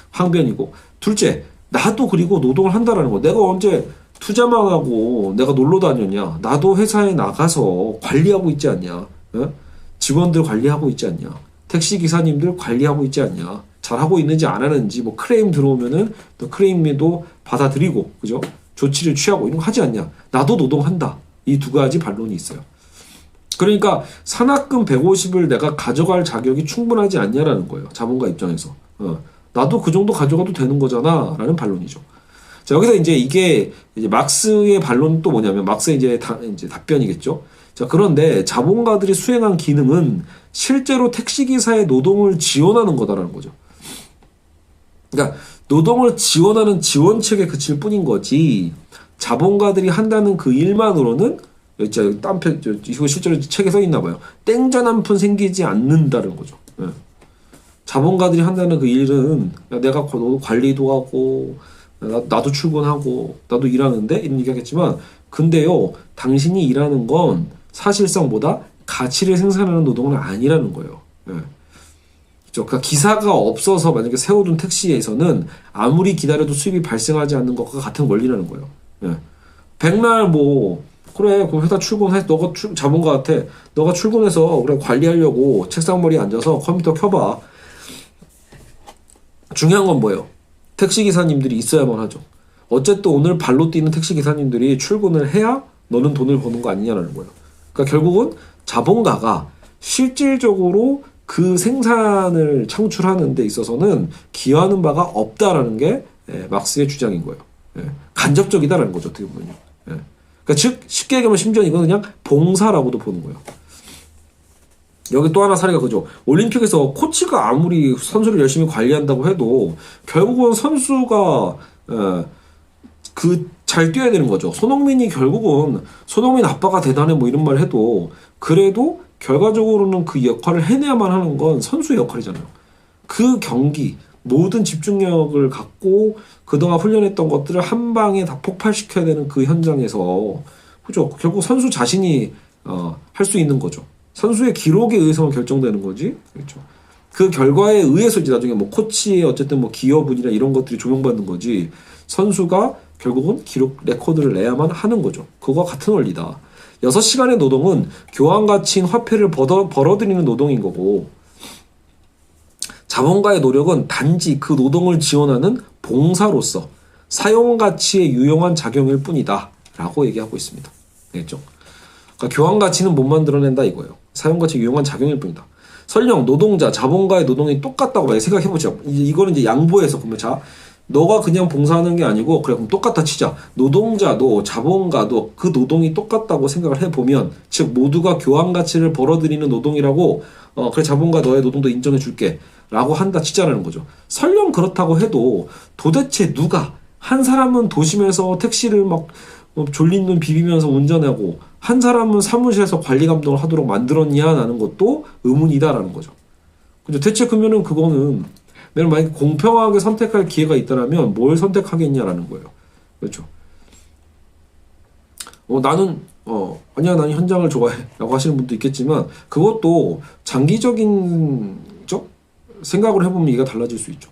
항변이고. 둘째, 나도 그리고 노동을 한다라는 거. 내가 언제 투자만 하고 내가 놀러 다녔냐. 나도 회사에 나가서 관리하고 있지 않냐. 직원들 관리하고 있지 않냐. 택시기사님들 관리하고 있지 않냐. 잘하고 있는지 안 하는지 뭐 크레임 들어오면은 또 크레임에도 받아들이고 그죠? 조치를 취하고 이런 거 하지 않냐. 나도 노동한다. 이 두 가지 반론이 있어요. 그러니까 산학금 150을 내가 가져갈 자격이 충분하지 않냐라는 거예요. 자본가 입장에서. 나도 그 정도 가져가도 되는 거잖아. 라는 반론이죠. 자, 여기서 이게 막스의 반론은 또 뭐냐면, 막스의 이제 답변이겠죠. 자, 그런데 자본가들이 수행한 기능은 실제로 택시기사의 노동을 지원하는 거다라는 거죠. 그러니까, 노동을 지원하는 지원책에 그칠 뿐인 거지, 자본가들이 한다는 그 일만으로는, 이거 실제로 책에 써 있나 봐요. 땡전 한 푼 생기지 않는다는 거죠. 예. 자본가들이 한다는 그 일은, 내가 관리도 하고, 나도 출근하고 나도 일하는데 이런 얘기 하겠지만 근데요 당신이 일하는 건 사실상 보다 가치를 생산하는 노동은 아니라는 거예요. 예. 그러니까 기사가 없어서 만약에 세워둔 택시에서는 아무리 기다려도 수입이 발생하지 않는 것과 같은 원리라는 거예요. 예. 백날 그래 그 회사 출근해 너가 자본가 같아 너가 출근해서 그래 관리하려고 책상머리에 앉아서 컴퓨터 켜봐. 중요한 건 뭐예요? 택시기사님들이 있어야만 하죠. 어쨌든 오늘 발로 뛰는 택시기사님들이 출근을 해야 너는 돈을 버는 거 아니냐라는 거예요. 그러니까 결국은 자본가가 실질적으로 그 생산을 창출하는 데 있어서는 기여하는 바가 없다라는 게 막스의 주장인 거예요. 간접적이다라는 거죠. 어떻게 보면요. 그러니까 즉 쉽게 얘기하면 심지어 이건 그냥 봉사라고도 보는 거예요. 여기 또 하나 사례가 그죠. 올림픽에서 코치가 아무리 선수를 열심히 관리한다고 해도 결국은 선수가 잘 뛰어야 되는 거죠. 손흥민이 결국은 손흥민 아빠가 대단해 뭐 이런 말 해도 그래도 결과적으로는 그 역할을 해내야만 하는 건 선수의 역할이잖아요. 그 경기 모든 집중력을 갖고 그동안 훈련했던 것들을 한 방에 다 폭발시켜야 되는 그 현장에서, 그죠? 결국 선수 자신이 할 수 있는 거죠. 선수의 기록에 의해서만 결정되는 거지, 그렇죠? 그 결과에 의해서 이제 나중에 뭐 코치의 어쨌든 뭐 기여분이나 이런 것들이 조명받는 거지, 선수가 결국은 기록 레코드를 내야만 하는 거죠. 그거와 같은 원리다. 6시간의 노동은 교환 가치인 화폐를 벌어들이는 노동인 거고, 자본가의 노력은 단지 그 노동을 지원하는 봉사로서 사용 가치에 유용한 작용일 뿐이다 라고 얘기하고 있습니다. 알겠죠? 그러니까 교환 가치는 못 만들어낸다 이거예요. 사용 가치에 유용한 작용일 뿐이다. 설령 노동자, 자본가의 노동이 똑같다고 많이 생각해보죠. 이거는 이제 양보해서 보면, 자, 너가 그냥 봉사하는 게 아니고, 그래, 그럼 똑같다 치자. 노동자도 자본가도 그 노동이 똑같다고 생각을 해보면, 즉, 모두가 교환 가치를 벌어들이는 노동이라고, 그래, 자본가 너의 노동도 인정해 줄게. 라고 한다 치자라는 거죠. 설령 그렇다고 해도 도대체 누가, 한 사람은 도심에서 택시를 막 졸린 눈 비비면서 운전하고, 한 사람은 사무실에서 관리 감독을 하도록 만들었냐라는 것도 의문이다라는 거죠. 그죠? 대체 그러면은 그거는 내가 만약에 공평하게 선택할 기회가 있다라면 뭘 선택하겠냐라는 거예요. 그렇죠? 아니야, 나는 현장을 좋아해. 라고 하시는 분도 있겠지만, 그것도 장기적인 생각을 해보면 이가 달라질 수 있죠.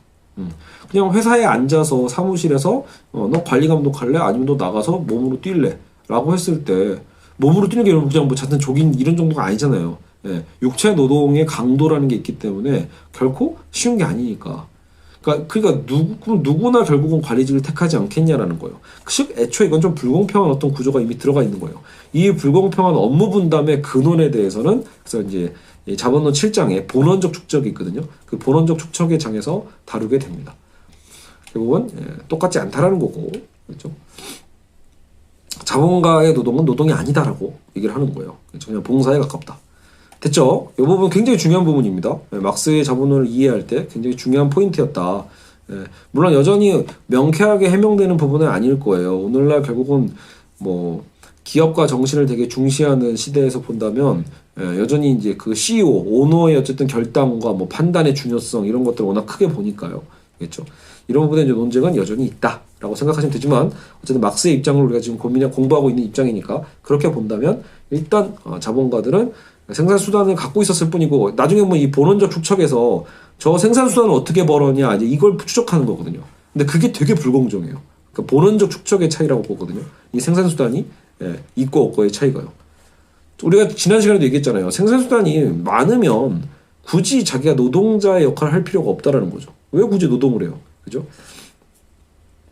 그냥 회사에 앉아서 사무실에서, 너 관리 감독할래? 아니면 너 나가서 몸으로 뛸래? 라고 했을 때, 몸으로 뛰는 게 그냥 뭐 자ten 조깅 이런 정도가 아니잖아요. 예, 육체 노동의 강도라는 게 있기 때문에 결코 쉬운 게 아니니까. 그러니까 누구나 결국은 관리직을 택하지 않겠냐라는 거예요. 즉 애초에 이건 좀 불공평한 어떤 구조가 이미 들어가 있는 거예요. 이 불공평한 업무 분담의 근원에 대해서는, 그래서 이제 자본론 7장에 본원적 축적이 있거든요. 그 본원적 축적의 장에서 다루게 됩니다. 결국은 똑같지 않다라는 거고, 그렇죠? 자본가의 노동은 노동이 아니다라고 얘기를 하는 거예요. 그렇죠? 그냥 봉사에 가깝다. 됐죠? 이 부분 굉장히 중요한 부분입니다. 막스의 자본론을 이해할 때 굉장히 중요한 포인트였다. 물론 여전히 명쾌하게 해명되는 부분은 아닐 거예요. 오늘날 결국은 뭐 기업가 정신을 되게 중시하는 시대에서 본다면, 여전히 이제 그 CEO, 오너의 어쨌든 결단과 뭐 판단의 중요성 이런 것들을 워낙 크게 보니까요. 그렇죠? 이런 부분에 이제 논쟁은 여전히 있다라고 생각하시면 되지만, 어쨌든 막스의 입장을 우리가 지금 공부하고 있는 입장이니까 그렇게 본다면, 일단 자본가들은 생산 수단을 갖고 있었을 뿐이고, 나중에 뭐 이 본원적 축척에서 저 생산 수단을 어떻게 벌었냐 이제 이걸 추적하는 거거든요. 근데 그게 되게 불공정해요. 그러니까 본원적 축척의 차이라고 보거든요. 이 생산 수단이 있고 없고의 차이가요. 우리가 지난 시간에도 얘기했잖아요. 생산 수단이 많으면 굳이 자기가 노동자의 역할을 할 필요가 없다라는 거죠. 왜 굳이 노동을 해요? 그죠?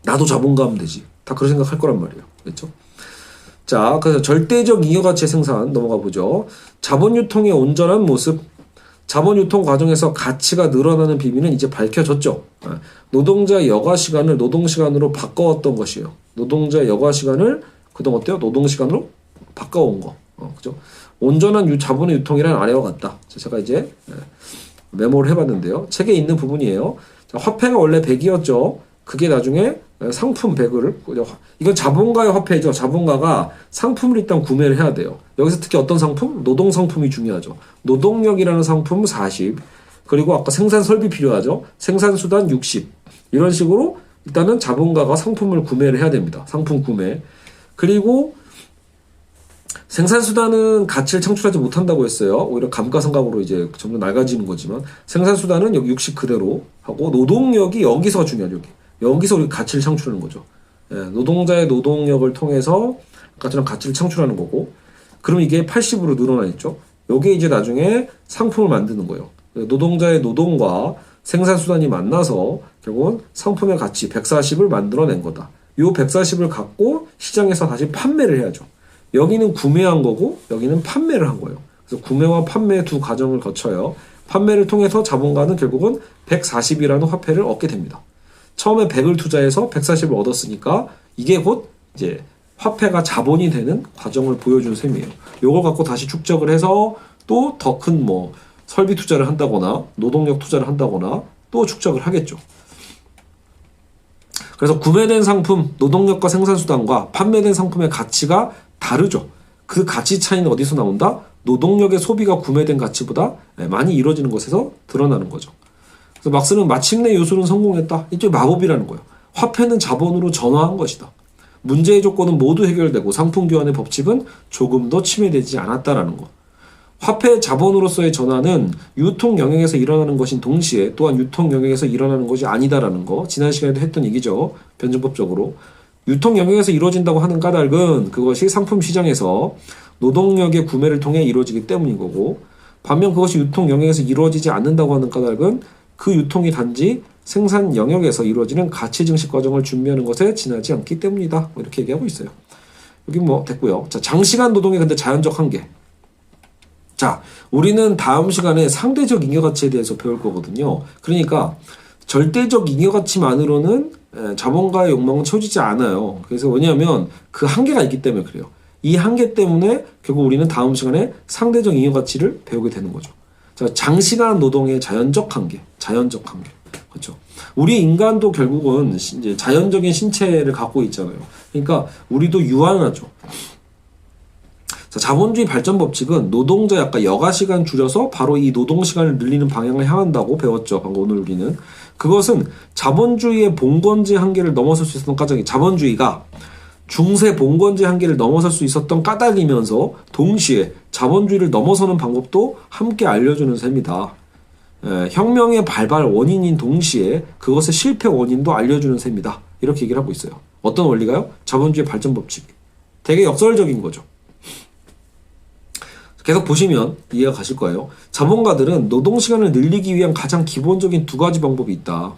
나도 자본가 하면 되지. 다 그런 생각할 거란 말이에요. 그렇죠? 자, 그래서 절대적 잉여가치의 생산 넘어가 보죠. 자본 유통의 온전한 모습. 자본 유통 과정에서 가치가 늘어나는 비밀은 이제 밝혀졌죠. 노동자의 여가 시간을 노동 시간으로 바꿔왔던 것이에요. 노동자의 여가 시간을 그동안 어때요? 노동 시간으로 바꿔온 거. 그죠? 온전한 자본의 유통이란 아래와 같다. 제가 이제 메모를 해봤는데요. 책에 있는 부분이에요. 자, 화폐가 원래 100이었죠. 그게 나중에 상품 100을, 이건 자본가의 화폐죠. 자본가가 상품을 일단 구매를 해야 돼요. 여기서 특히 어떤 상품? 노동 상품이 중요하죠. 노동력이라는 상품 40, 그리고 아까 생산 설비 필요하죠. 생산 수단 60. 이런 식으로 일단은 자본가가 상품을 구매를 해야 됩니다. 상품 구매. 그리고 생산 수단은 가치를 창출하지 못한다고 했어요. 오히려 감가상각으로 이제 점점 낡아지는 거지만, 생산 수단은 여기 60 그대로 하고, 노동력이 여기서 중요하죠. 여기서 우리 가치를 창출하는 거죠. 노동자의 노동력을 통해서 아까처럼 가치를 창출하는 거고, 그럼 이게 80으로 늘어나 있죠. 요게 이제 나중에 상품을 만드는 거예요. 노동자의 노동과 생산수단이 만나서 결국은 상품의 가치 140을 만들어낸 거다. 요 140을 갖고 시장에서 다시 판매를 해야죠. 여기는 구매한 거고 여기는 판매를 한 거예요. 그래서 구매와 판매 두 과정을 거쳐요. 판매를 통해서 자본가는 결국은 140이라는 화폐를 얻게 됩니다. 처음에 100을 투자해서 140을 얻었으니까 이게 곧 이제 화폐가 자본이 되는 과정을 보여준 셈이에요. 요걸 갖고 다시 축적을 해서 또 더 큰 뭐 설비 투자를 한다거나 노동력 투자를 한다거나 또 축적을 하겠죠. 그래서 구매된 상품, 노동력과 생산수단과 판매된 상품의 가치가 다르죠. 그 가치 차이는 어디서 나온다? 노동력의 소비가 구매된 가치보다 많이 이루어지는 것에서 드러나는 거죠. 그래서 막스는 마침내 요술은 성공했다. 이게 마법이라는 거예요. 화폐는 자본으로 전화한 것이다. 문제의 조건은 모두 해결되고 상품 교환의 법칙은 조금도 침해되지 않았다라는 거. 화폐 자본으로서의 전환은 유통 영역에서 일어나는 것인 동시에 또한 유통 영역에서 일어나는 것이 아니다라는 거. 지난 시간에도 했던 얘기죠. 변증법적으로. 유통 영역에서 이루어진다고 하는 까닭은 그것이 상품 시장에서 노동력의 구매를 통해 이루어지기 때문인 거고, 반면 그것이 유통 영역에서 이루어지지 않는다고 하는 까닭은 그 유통이 단지 생산 영역에서 이루어지는 가치 증식 과정을 준비하는 것에 지나지 않기 때문이다. 뭐 이렇게 얘기하고 있어요. 여기 뭐 됐고요. 자, 장시간 노동의 근데 자연적 한계. 자, 우리는 다음 시간에 상대적 잉여가치에 대해서 배울 거거든요. 그러니까 절대적 잉여가치만으로는 자본가의 욕망은 채워지지 않아요. 그래서 왜냐하면 그 한계가 있기 때문에 그래요. 이 한계 때문에 결국 우리는 다음 시간에 상대적 잉여가치를 배우게 되는 거죠. 자, 장시간 노동의 자연적 한계. 그렇죠. 우리 인간도 결국은 이제 자연적인 신체를 갖고 있잖아요. 그러니까 우리도 유한하죠. 자, 자본주의 발전 법칙은 노동자의 아까 여가 시간 줄여서 바로 이 노동 시간을 늘리는 방향을 향한다고 배웠죠. 방금 오늘 우리는. 그것은 자본주의의 봉건제 한계를 넘어설 수 있었던 까닭이, 자본주의가 중세 봉건제 한계를 넘어설 수 있었던 까닭이면서 동시에 자본주의를 넘어서는 방법도 함께 알려주는 셈이다. 혁명의 발발 원인인 동시에 그것의 실패 원인도 알려주는 셈이다. 이렇게 얘기를 하고 있어요. 어떤 원리가요? 자본주의 발전 법칙. 되게 역설적인 거죠. 계속 보시면 이해가 가실 거예요. 자본가들은 노동시간을 늘리기 위한 가장 기본적인 두 가지 방법이 있다.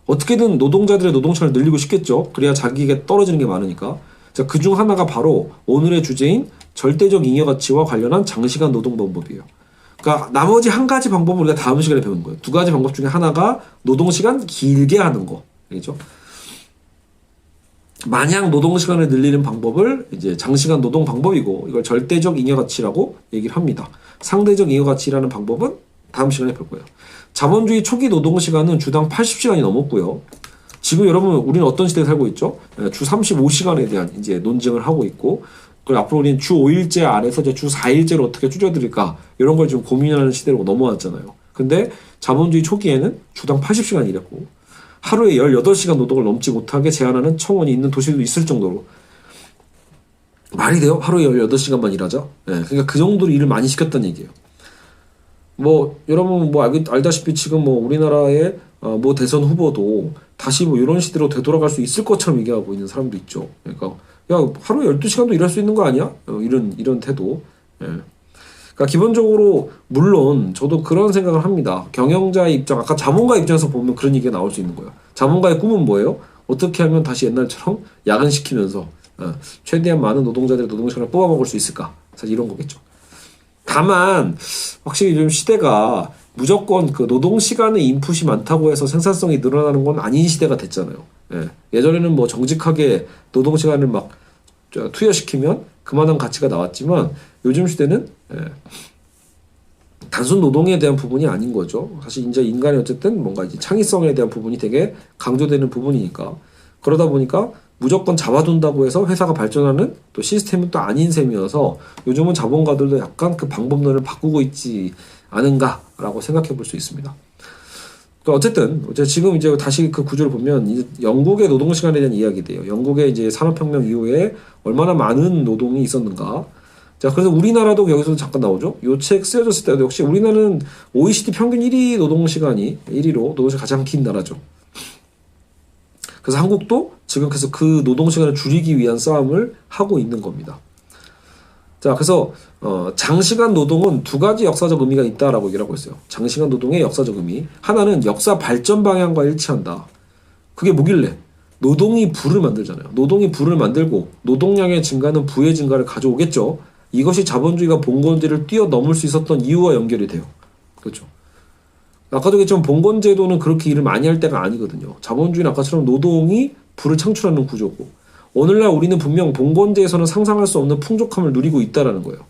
어떻게든 노동자들의 노동시간을 늘리고 싶겠죠. 그래야 자기에게 떨어지는 게 많으니까. 자, 그중 하나가 바로 오늘의 주제인 절대적 잉여가치와 관련한 장시간 노동 방법이에요. 그러니까 나머지 한 가지 방법을 우리가 다음 시간에 배우는 거예요. 두 가지 방법 중에 하나가 노동시간 길게 하는 거. 알겠죠? 마냥 노동시간을 늘리는 방법을 이제 장시간 노동 방법이고, 이걸 절대적 잉여가치라고 얘기를 합니다. 상대적 잉여가치라는 방법은 다음 시간에 볼 거예요. 자본주의 초기 노동시간은 주당 80시간이 넘었고요. 지금 여러분 우리는 어떤 시대에 살고 있죠? 주 35시간에 대한 이제 논쟁을 하고 있고, 그리고 앞으로 우리는 주 5일제 아래서 이제 주 4일제로 어떻게 줄여드릴까, 이런 걸 좀 고민하는 시대로 넘어왔잖아요. 근데 자본주의 초기에는 주당 80시간 일했고, 하루에 18시간 노동을 넘지 못하게 제한하는 청원이 있는 도시도 있을 정도로. 말이 돼요? 하루에 18시간만 일하자? 그러니까 그 정도로 일을 많이 시켰다는 얘기예요. 뭐 여러분 뭐 알다시피 지금 뭐 우리나라의 뭐 대선 후보도 다시 뭐 이런 시대로 되돌아갈 수 있을 것처럼 얘기하고 있는 사람도 있죠. 그러니까 야, 하루에 12시간도 일할 수 있는 거 아니야? 이런 태도. 그러니까 기본적으로 물론 저도 그런 생각을 합니다. 경영자의 입장, 아까 자본가 입장에서 보면 그런 얘기가 나올 수 있는 거예요. 자본가의 꿈은 뭐예요? 어떻게 하면 다시 옛날처럼 야근시키면서 최대한 많은 노동자들의 노동시간을 뽑아먹을 수 있을까? 사실 이런 거겠죠. 다만 확실히 좀 시대가 무조건 그 노동시간의 인풋이 많다고 해서 생산성이 늘어나는 건 아닌 시대가 됐잖아요. 예전에는 뭐 정직하게 노동시간을 막 투여시키면 그만한 가치가 나왔지만 요즘 시대는 단순 노동에 대한 부분이 아닌 거죠. 사실 이제 인간이 어쨌든 뭔가 이제 창의성에 대한 부분이 되게 강조되는 부분이니까, 그러다 보니까 무조건 잡아둔다고 해서 회사가 발전하는 또 시스템은 또 아닌 셈이어서 요즘은 자본가들도 약간 그 방법론을 바꾸고 있지 않은가라고 생각해 볼 수 있습니다. 어쨌든 지금 이제 다시 그 구조를 보면 이제 영국의 노동시간에 대한 이야기돼요. 영국의 이제 산업혁명 이후에 얼마나 많은 노동이 있었는가. 자, 그래서 우리나라도 여기서 잠깐 나오죠. 요 책 쓰여졌을 때도 역시 우리나라는 OECD 평균 1위 노동시간이 1위로 노동시간 가장 긴 나라죠. 그래서 한국도 지금 계속 그 노동시간을 줄이기 위한 싸움을 하고 있는 겁니다. 자, 그래서 장시간 노동은 두 가지 역사적 의미가 있다라고 얘기를 하고 있어요. 장시간 노동의 역사적 의미. 하나는 역사 발전 방향과 일치한다. 그게 뭐길래? 노동이 부를 만들잖아요. 노동이 부를 만들고 노동량의 증가는 부의 증가를 가져오겠죠. 이것이 자본주의가 봉건제를 뛰어넘을 수 있었던 이유와 연결이 돼요. 그렇죠. 아까도 얘기했지만 봉건제도는 그렇게 일을 많이 할 때가 아니거든요. 자본주의는 아까처럼 노동이 부를 창출하는 구조고, 오늘날 우리는 분명 봉건제에서는 상상할 수 없는 풍족함을 누리고 있다라는 거예요.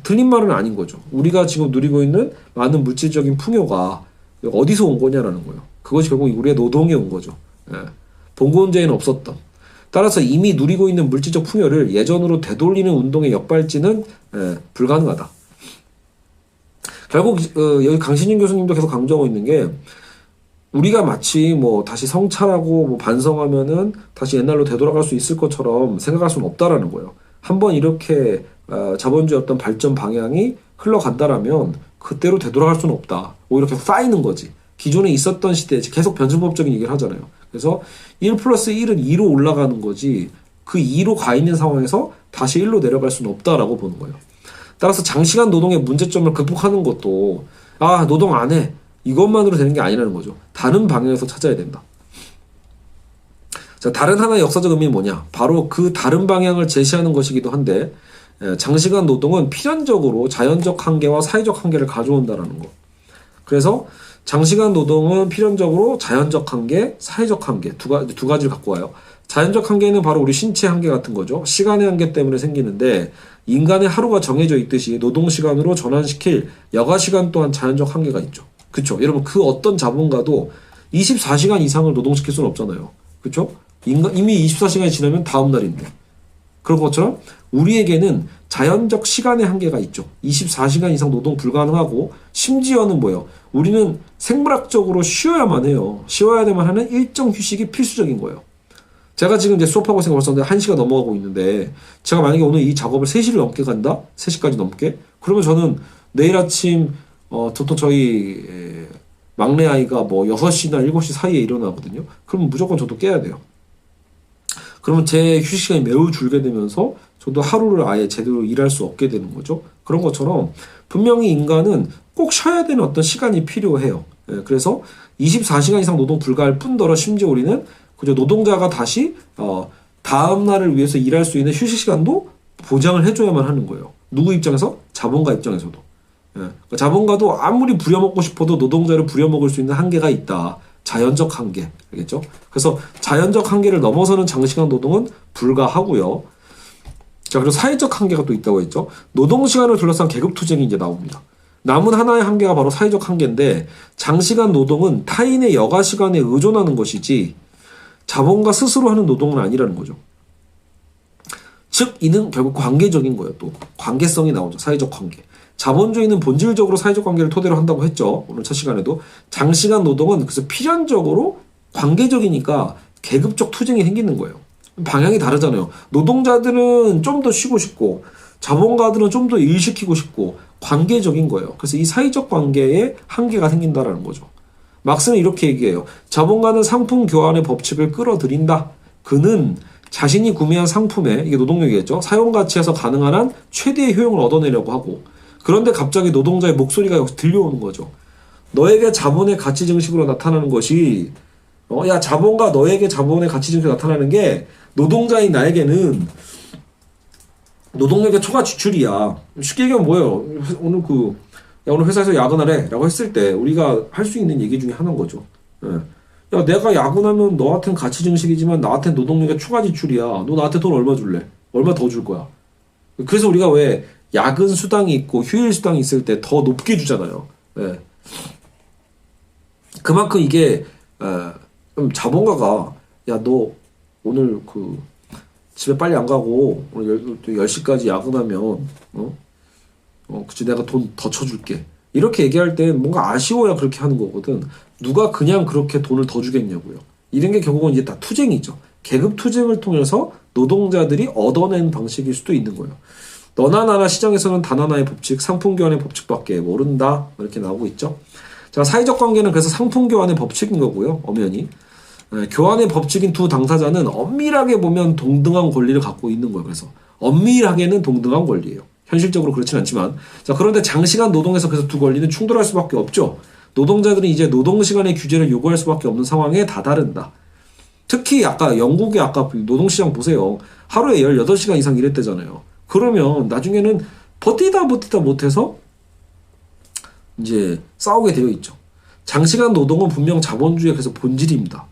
틀린 말은 아닌 거죠. 우리가 지금 누리고 있는 많은 물질적인 풍요가 어디서 온 거냐라는 거예요. 그것이 결국 우리의 노동에 온 거죠. 봉건제에는 없었던. 따라서 이미 누리고 있는 물질적 풍요를 예전으로 되돌리는 운동의 역발진은 불가능하다. 결국 여기 강신윤 교수님도 계속 강조하고 있는 게 우리가 마치 뭐 다시 성찰하고 뭐 반성하면은 다시 옛날로 되돌아갈 수 있을 것처럼 생각할 수는 없다라는 거예요. 한번 이렇게 자본주의 어떤 발전 방향이 흘러간다라면 그때로 되돌아갈 수는 없다. 오히려 계속 쌓이는 거지. 기존에 있었던 시대에 계속 변증법적인 얘기를 하잖아요. 그래서 1 플러스 1은 2로 올라가는 거지 그 2로 가 있는 상황에서 다시 1로 내려갈 수는 없다라고 보는 거예요. 따라서 장시간 노동의 문제점을 극복하는 것도 노동 안 해. 이것만으로 되는 게 아니라는 거죠. 다른 방향에서 찾아야 된다. 자, 다른 하나의 역사적 의미는 뭐냐? 바로 그 다른 방향을 제시하는 것이기도 한데 장시간 노동은 필연적으로 자연적 한계와 사회적 한계를 가져온다라는 거. 그래서 장시간 노동은 필연적으로 자연적 한계, 사회적 한계 두 가지를 갖고 와요. 자연적 한계는 바로 우리 신체 한계 같은 거죠. 시간의 한계 때문에 생기는데 인간의 하루가 정해져 있듯이 노동시간으로 전환시킬 여가시간 또한 자연적 한계가 있죠. 그쵸? 여러분 그 어떤 자본가도 24시간 이상을 노동시킬 수는 없잖아요. 그쵸? 이미 24시간이 지나면 다음 날인데. 그런 것처럼 우리에게는 자연적 시간의 한계가 있죠. 24시간 이상 노동 불가능하고 심지어는 뭐예요? 우리는 생물학적으로 쉬어야만 해요. 쉬어야만 하는 일정 휴식이 필수적인 거예요. 제가 지금 이제 수업하고 있으니까 벌써 1시가 넘어가고 있는데 제가 만약에 오늘 이 작업을 3시를 넘게 간다? 3시까지 넘게? 그러면 저는 내일 아침 보통 저희 막내 아이가 뭐 6시나 7시 사이에 일어나거든요. 그러면 무조건 저도 깨야 돼요. 그러면 제 휴식 시간이 매우 줄게 되면서 저도 하루를 아예 제대로 일할 수 없게 되는 거죠. 그런 것처럼 분명히 인간은 꼭 쉬어야 되는 어떤 시간이 필요해요. 그래서 24시간 이상 노동 불가할 뿐더러 심지어 우리는 그저 노동자가 다시 다음 날을 위해서 일할 수 있는 휴식 시간도 보장을 해줘야만 하는 거예요. 누구 입장에서? 자본가 입장에서도. 그러니까 자본가도 아무리 부려먹고 싶어도 노동자를 부려먹을 수 있는 한계가 있다. 자연적 한계. 알겠죠? 그래서 자연적 한계를 넘어서는 장시간 노동은 불가하고요. 자, 그리고 사회적 한계가 또 있다고 했죠. 노동시간을 둘러싼 계급투쟁이 이제 나옵니다. 남은 하나의 한계가 바로 사회적 한계인데 장시간 노동은 타인의 여가시간에 의존하는 것이지 자본가 스스로 하는 노동은 아니라는 거죠. 즉 이는 결국 관계적인 거예요. 또 관계성이 나오죠. 사회적 관계. 자본주의는 본질적으로 사회적 관계를 토대로 한다고 했죠. 오늘 첫 시간에도. 장시간 노동은 그래서 필연적으로 관계적이니까 계급적 투쟁이 생기는 거예요. 방향이 다르잖아요. 노동자들은 좀 더 쉬고 싶고 자본가들은 좀 더 일시키고 싶고 관계적인 거예요. 그래서 이 사회적 관계에 한계가 생긴다라는 거죠. 막스는 이렇게 얘기해요. 자본가는 상품 교환의 법칙을 끌어들인다. 그는 자신이 구매한 상품에, 이게 노동력이겠죠. 사용가치에서 가능한 한 최대의 효용을 얻어내려고 하고, 그런데 갑자기 노동자의 목소리가 여기서 들려오는 거죠. 너에게 자본의 가치 증식으로 나타나는 것이 야 자본가 너에게 자본의 가치 증식으로 나타나는 게 노동자인 나에게는 노동력의 초과 지출이야. 쉽게 얘기하면 뭐예요? 오늘 회사에서 야근하래 라고 했을 때 우리가 할 수 있는 얘기 중에 하나인 거죠. 야 내가 야근하면 너한테는 가치 증식이지만 나한테는 노동력의 초과 지출이야. 너 나한테 돈 얼마 줄래? 얼마 더 줄 거야? 그래서 우리가 왜 야근 수당이 있고 휴일 수당이 있을 때 더 높게 주잖아요. 그만큼 이게 자본가가 야 너 오늘 집에 빨리 안 가고 오늘 10시까지 야근하면 그치 내가 돈 더 쳐줄게. 이렇게 얘기할 때 뭔가 아쉬워야 그렇게 하는 거거든. 누가 그냥 그렇게 돈을 더 주겠냐고요. 이런 게 결국은 이제 다 투쟁이죠. 계급 투쟁을 통해서 노동자들이 얻어낸 방식일 수도 있는 거예요. 너나 나나 시장에서는 단 하나의 법칙, 상품 교환의 법칙밖에 모른다. 이렇게 나오고 있죠. 자, 사회적 관계는 그래서 상품 교환의 법칙인 거고요. 엄연히. 교환의 법칙인 두 당사자는 엄밀하게 보면 동등한 권리를 갖고 있는 거예요. 그래서 엄밀하게는 동등한 권리예요. 현실적으로 그렇진 않지만. 자, 그런데 장시간 노동에서 그래서 두 권리는 충돌할 수밖에 없죠. 노동자들은 이제 노동시간의 규제를 요구할 수밖에 없는 상황에 다다른다. 특히 영국의 노동시장 보세요. 하루에 18시간 이상 일했대잖아요. 그러면 나중에는 버티다 못해서 이제 싸우게 되어 있죠. 장시간 노동은 분명 자본주의의 그래서 본질입니다.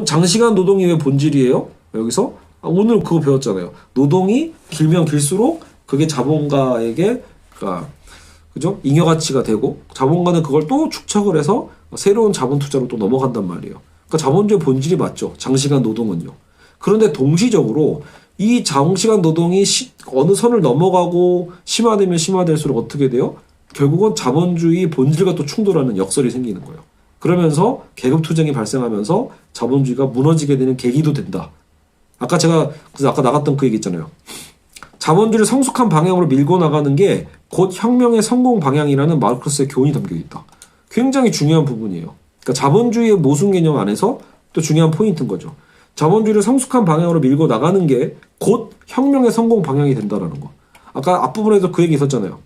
장시간 노동이 왜 본질이에요? 여기서 오늘 그거 배웠잖아요. 노동이 길면 길수록 그게 자본가에게 그죠? 잉여 가치가 되고 자본가는 그걸 또 축적을 해서 새로운 자본 투자로 또 넘어간단 말이에요. 그러니까 자본주의 본질이 맞죠. 장시간 노동은요. 그런데 동시적으로 이 장시간 노동이 어느 선을 넘어가고 심화되면 심화될수록 어떻게 돼요? 결국은 자본주의 본질과 또 충돌하는 역설이 생기는 거예요. 그러면서 계급투쟁이 발생하면서 자본주의가 무너지게 되는 계기도 된다. 그래서 아까 나갔던 그 얘기 있잖아요. 자본주의를 성숙한 방향으로 밀고 나가는 게 곧 혁명의 성공 방향이라는 마르크스의 교훈이 담겨 있다. 굉장히 중요한 부분이에요. 그러니까 자본주의의 모순 개념 안에서 또 중요한 포인트인 거죠. 자본주의를 성숙한 방향으로 밀고 나가는 게 곧 혁명의 성공 방향이 된다라는 거. 아까 앞부분에도 그 얘기 있었잖아요.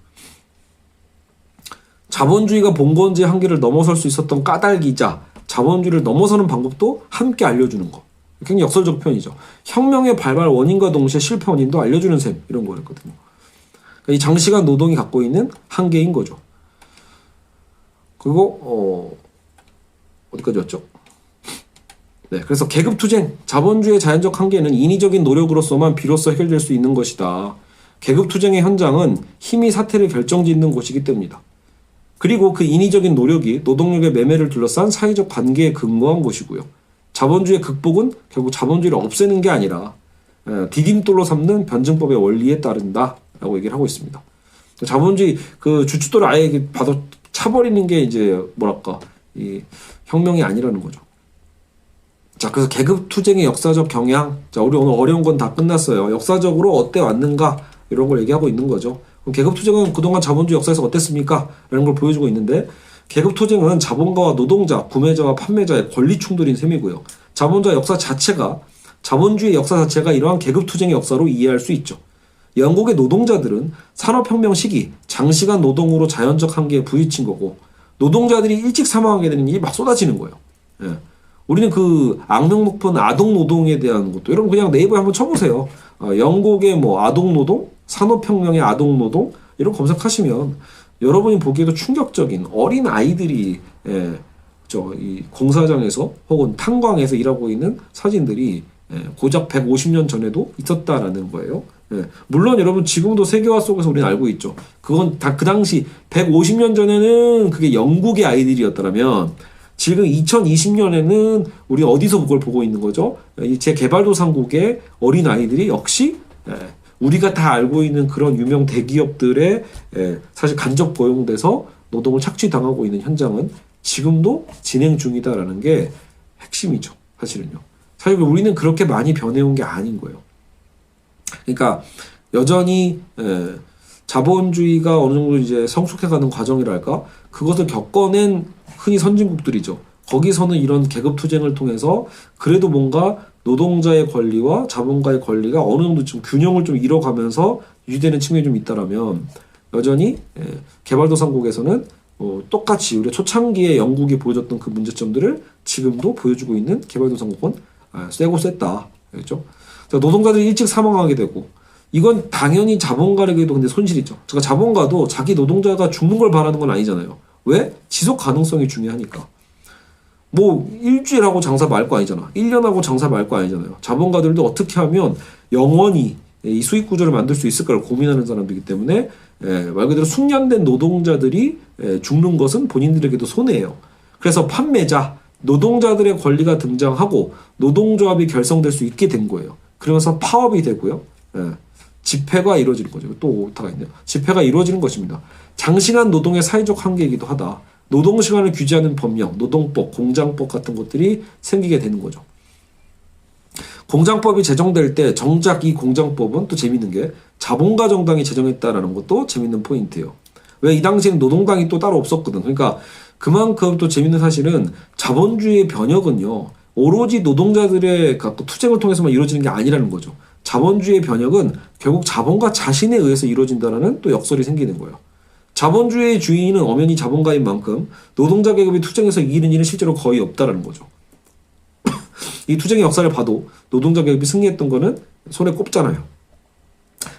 자본주의가 봉건제의 한계를 넘어설 수 있었던 까닭이자 자본주의를 넘어서는 방법도 함께 알려주는 거. 굉장히 역설적 표현이죠. 혁명의 발발 원인과 동시에 실패 원인도 알려주는 셈, 이런 거였거든요. 그러니까 이 장시간 노동이 갖고 있는 한계인 거죠. 그리고 어디까지였죠? 네, 그래서 계급투쟁, 자본주의의 자연적 한계는 인위적인 노력으로서만 비로소 해결될 수 있는 것이다. 계급투쟁의 현장은 힘이 사태를 결정짓는 곳이기 때문이다. 그리고 그 인위적인 노력이 노동력의 매매를 둘러싼 사회적 관계에 근거한 것이고요. 자본주의의 극복은 결국 자본주의를 없애는 게 아니라 디딤돌로 삼는 변증법의 원리에 따른다라고 얘기를 하고 있습니다. 자본주의 그 주춧돌을 아예 봐도 차버리는 게 이제 뭐랄까 이 혁명이 아니라는 거죠. 자, 그래서 계급투쟁의 역사적 경향. 자, 우리 오늘 어려운 건 다 끝났어요. 역사적으로 어때 왔는가 이런 걸 얘기하고 있는 거죠. 그럼 계급투쟁은 그동안 자본주의 역사에서 어땠습니까? 라는 걸 보여주고 있는데, 계급투쟁은 자본가와 노동자, 구매자와 판매자의 권리 충돌인 셈이고요. 자본주의 역사 자체가, 자본주의 역사 자체가 이러한 계급투쟁의 역사로 이해할 수 있죠. 영국의 노동자들은 산업혁명 시기 장시간 노동으로 자연적 한계에 부딪힌 거고, 노동자들이 일찍 사망하게 되는 일이 막 쏟아지는 거예요. 예. 우리는 그 악명 높은 아동 노동에 대한 것도, 여러분 그냥 네이버에 한번 쳐보세요. 영국의 뭐 아동 노동, 산업혁명의 아동 노동 이런 거 검색하시면 여러분이 보기에도 충격적인 어린 아이들이 이 공사장에서 혹은 탄광에서 일하고 있는 사진들이 고작 150년 전에도 있었다라는 거예요. 물론 여러분 지금도 세계화 속에서 우리는 알고 있죠. 그건 다 그 당시 150년 전에는 그게 영국의 아이들이었다면 지금 2020년에는 우리 어디서 그걸 보고 있는 거죠? 제 개발도상국의 어린 아이들이 역시 우리가 다 알고 있는 그런 유명 대기업들의 사실 간접 고용돼서 노동을 착취당하고 있는 현장은 지금도 진행 중이다라는 게 핵심이죠. 사실은요. 사실 우리는 그렇게 많이 변해온 게 아닌 거예요. 그러니까 여전히 자본주의가 어느 정도 이제 성숙해가는 과정이랄까? 그것을 겪어낸 흔히 선진국들이죠. 거기서는 이런 계급투쟁을 통해서 그래도 뭔가 노동자의 권리와 자본가의 권리가 어느 정도 좀 균형을 좀 이뤄가면서 유지되는 측면이 좀 있다라면, 여전히 개발도상국에서는 똑같이 우리 초창기에 영국이 보여줬던 그 문제점들을 지금도 보여주고 있는 개발도상국은 세고 셌다. 그렇죠? 노동자들이 일찍 사망하게 되고, 이건 당연히 자본가에게도 근데 손실이죠. 제가 자본가도 자기 노동자가 죽는 걸 바라는 건 아니잖아요. 왜? 지속 가능성이 중요하니까. 뭐 일주일하고 장사 말 거 아니잖아. 1년하고 장사 말 거 아니잖아요. 자본가들도 어떻게 하면 영원히 이 수익 구조를 만들 수 있을까를 고민하는 사람들이기 때문에 말 그대로 숙련된 노동자들이 죽는 것은 본인들에게도 손해예요. 그래서 판매자, 노동자들의 권리가 등장하고 노동조합이 결성될 수 있게 된 거예요. 그러면서 파업이 되고요. 집회가 이루어지는 거죠. 또 오타가 있네요. 집회가 이루어지는 것입니다. 장시간 노동의 사회적 한계이기도 하다. 노동시간을 규제하는 법령, 노동법, 공장법 같은 것들이 생기게 되는 거죠. 공장법이 제정될 때 정작 이 공장법은 또 재밌는 게 자본가 정당이 제정했다라는 것도 재밌는 포인트예요. 왜 이 당시에는 노동당이 또 따로 없었거든. 그러니까 그만큼 또 재밌는 사실은 자본주의의 변혁은요, 오로지 노동자들의 투쟁을 통해서만 이루어지는 게 아니라는 거죠. 자본주의의 변혁은 결국 자본가 자신에 의해서 이루어진다는 또 역설이 생기는 거예요. 자본주의의 주인은 엄연히 자본가인 만큼 노동자 계급이 투쟁에서 이기는 일은 실제로 거의 없다라는 거죠. 이 투쟁의 역사를 봐도 노동자 계급이 승리했던 거는 손에 꼽잖아요.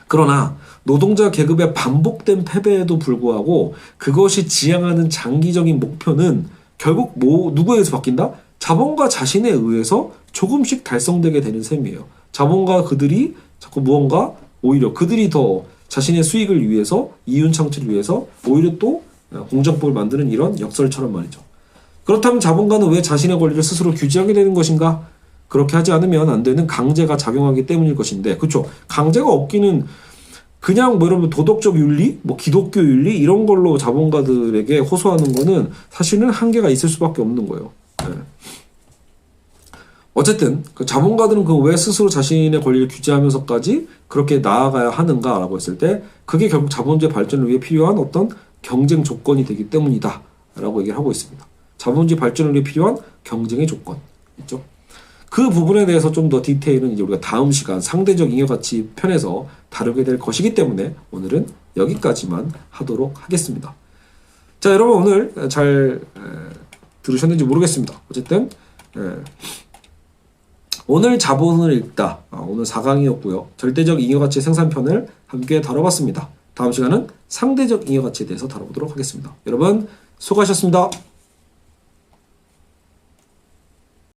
그러나 노동자 계급의 반복된 패배에도 불구하고 그것이 지향하는 장기적인 목표는 결국 누구에 의해서 바뀐다? 자본가 자신에 의해서 조금씩 달성되게 되는 셈이에요. 자본가 그들이 자꾸 무언가 오히려 그들이 더 자신의 수익을 위해서, 이윤 창출을 위해서 오히려 또 공정법을 만드는 이런 역설처럼 말이죠. 그렇다면 자본가는 왜 자신의 권리를 스스로 규제하게 되는 것인가? 그렇게 하지 않으면 안 되는 강제가 작용하기 때문일 것인데, 그렇죠? 강제가 없기는 그냥 뭐 여러분 도덕적 윤리, 뭐 기독교 윤리 이런 걸로 자본가들에게 호소하는 거는 사실은 한계가 있을 수밖에 없는 거예요. 네. 어쨌든 그 자본가들은 그 왜 스스로 자신의 권리를 규제하면서까지 그렇게 나아가야 하는가라고 했을 때 그게 결국 자본주의 발전을 위해 필요한 어떤 경쟁 조건이 되기 때문이다라고 얘기를 하고 있습니다. 자본주의 발전을 위해 필요한 경쟁의 조건 있죠. 그 부분에 대해서 좀 더 디테일은 이제 우리가 다음 시간 상대적 잉여가치 편에서 다루게 될 것이기 때문에 오늘은 여기까지만 하도록 하겠습니다. 자, 여러분 오늘 잘 들으셨는지 모르겠습니다. 어쨌든 오늘 자본을 읽다 오늘 4강이었고요. 절대적 잉여가치 생산편을 함께 다뤄봤습니다. 다음 시간은 상대적 잉여가치에 대해서 다뤄보도록 하겠습니다. 여러분 수고하셨습니다.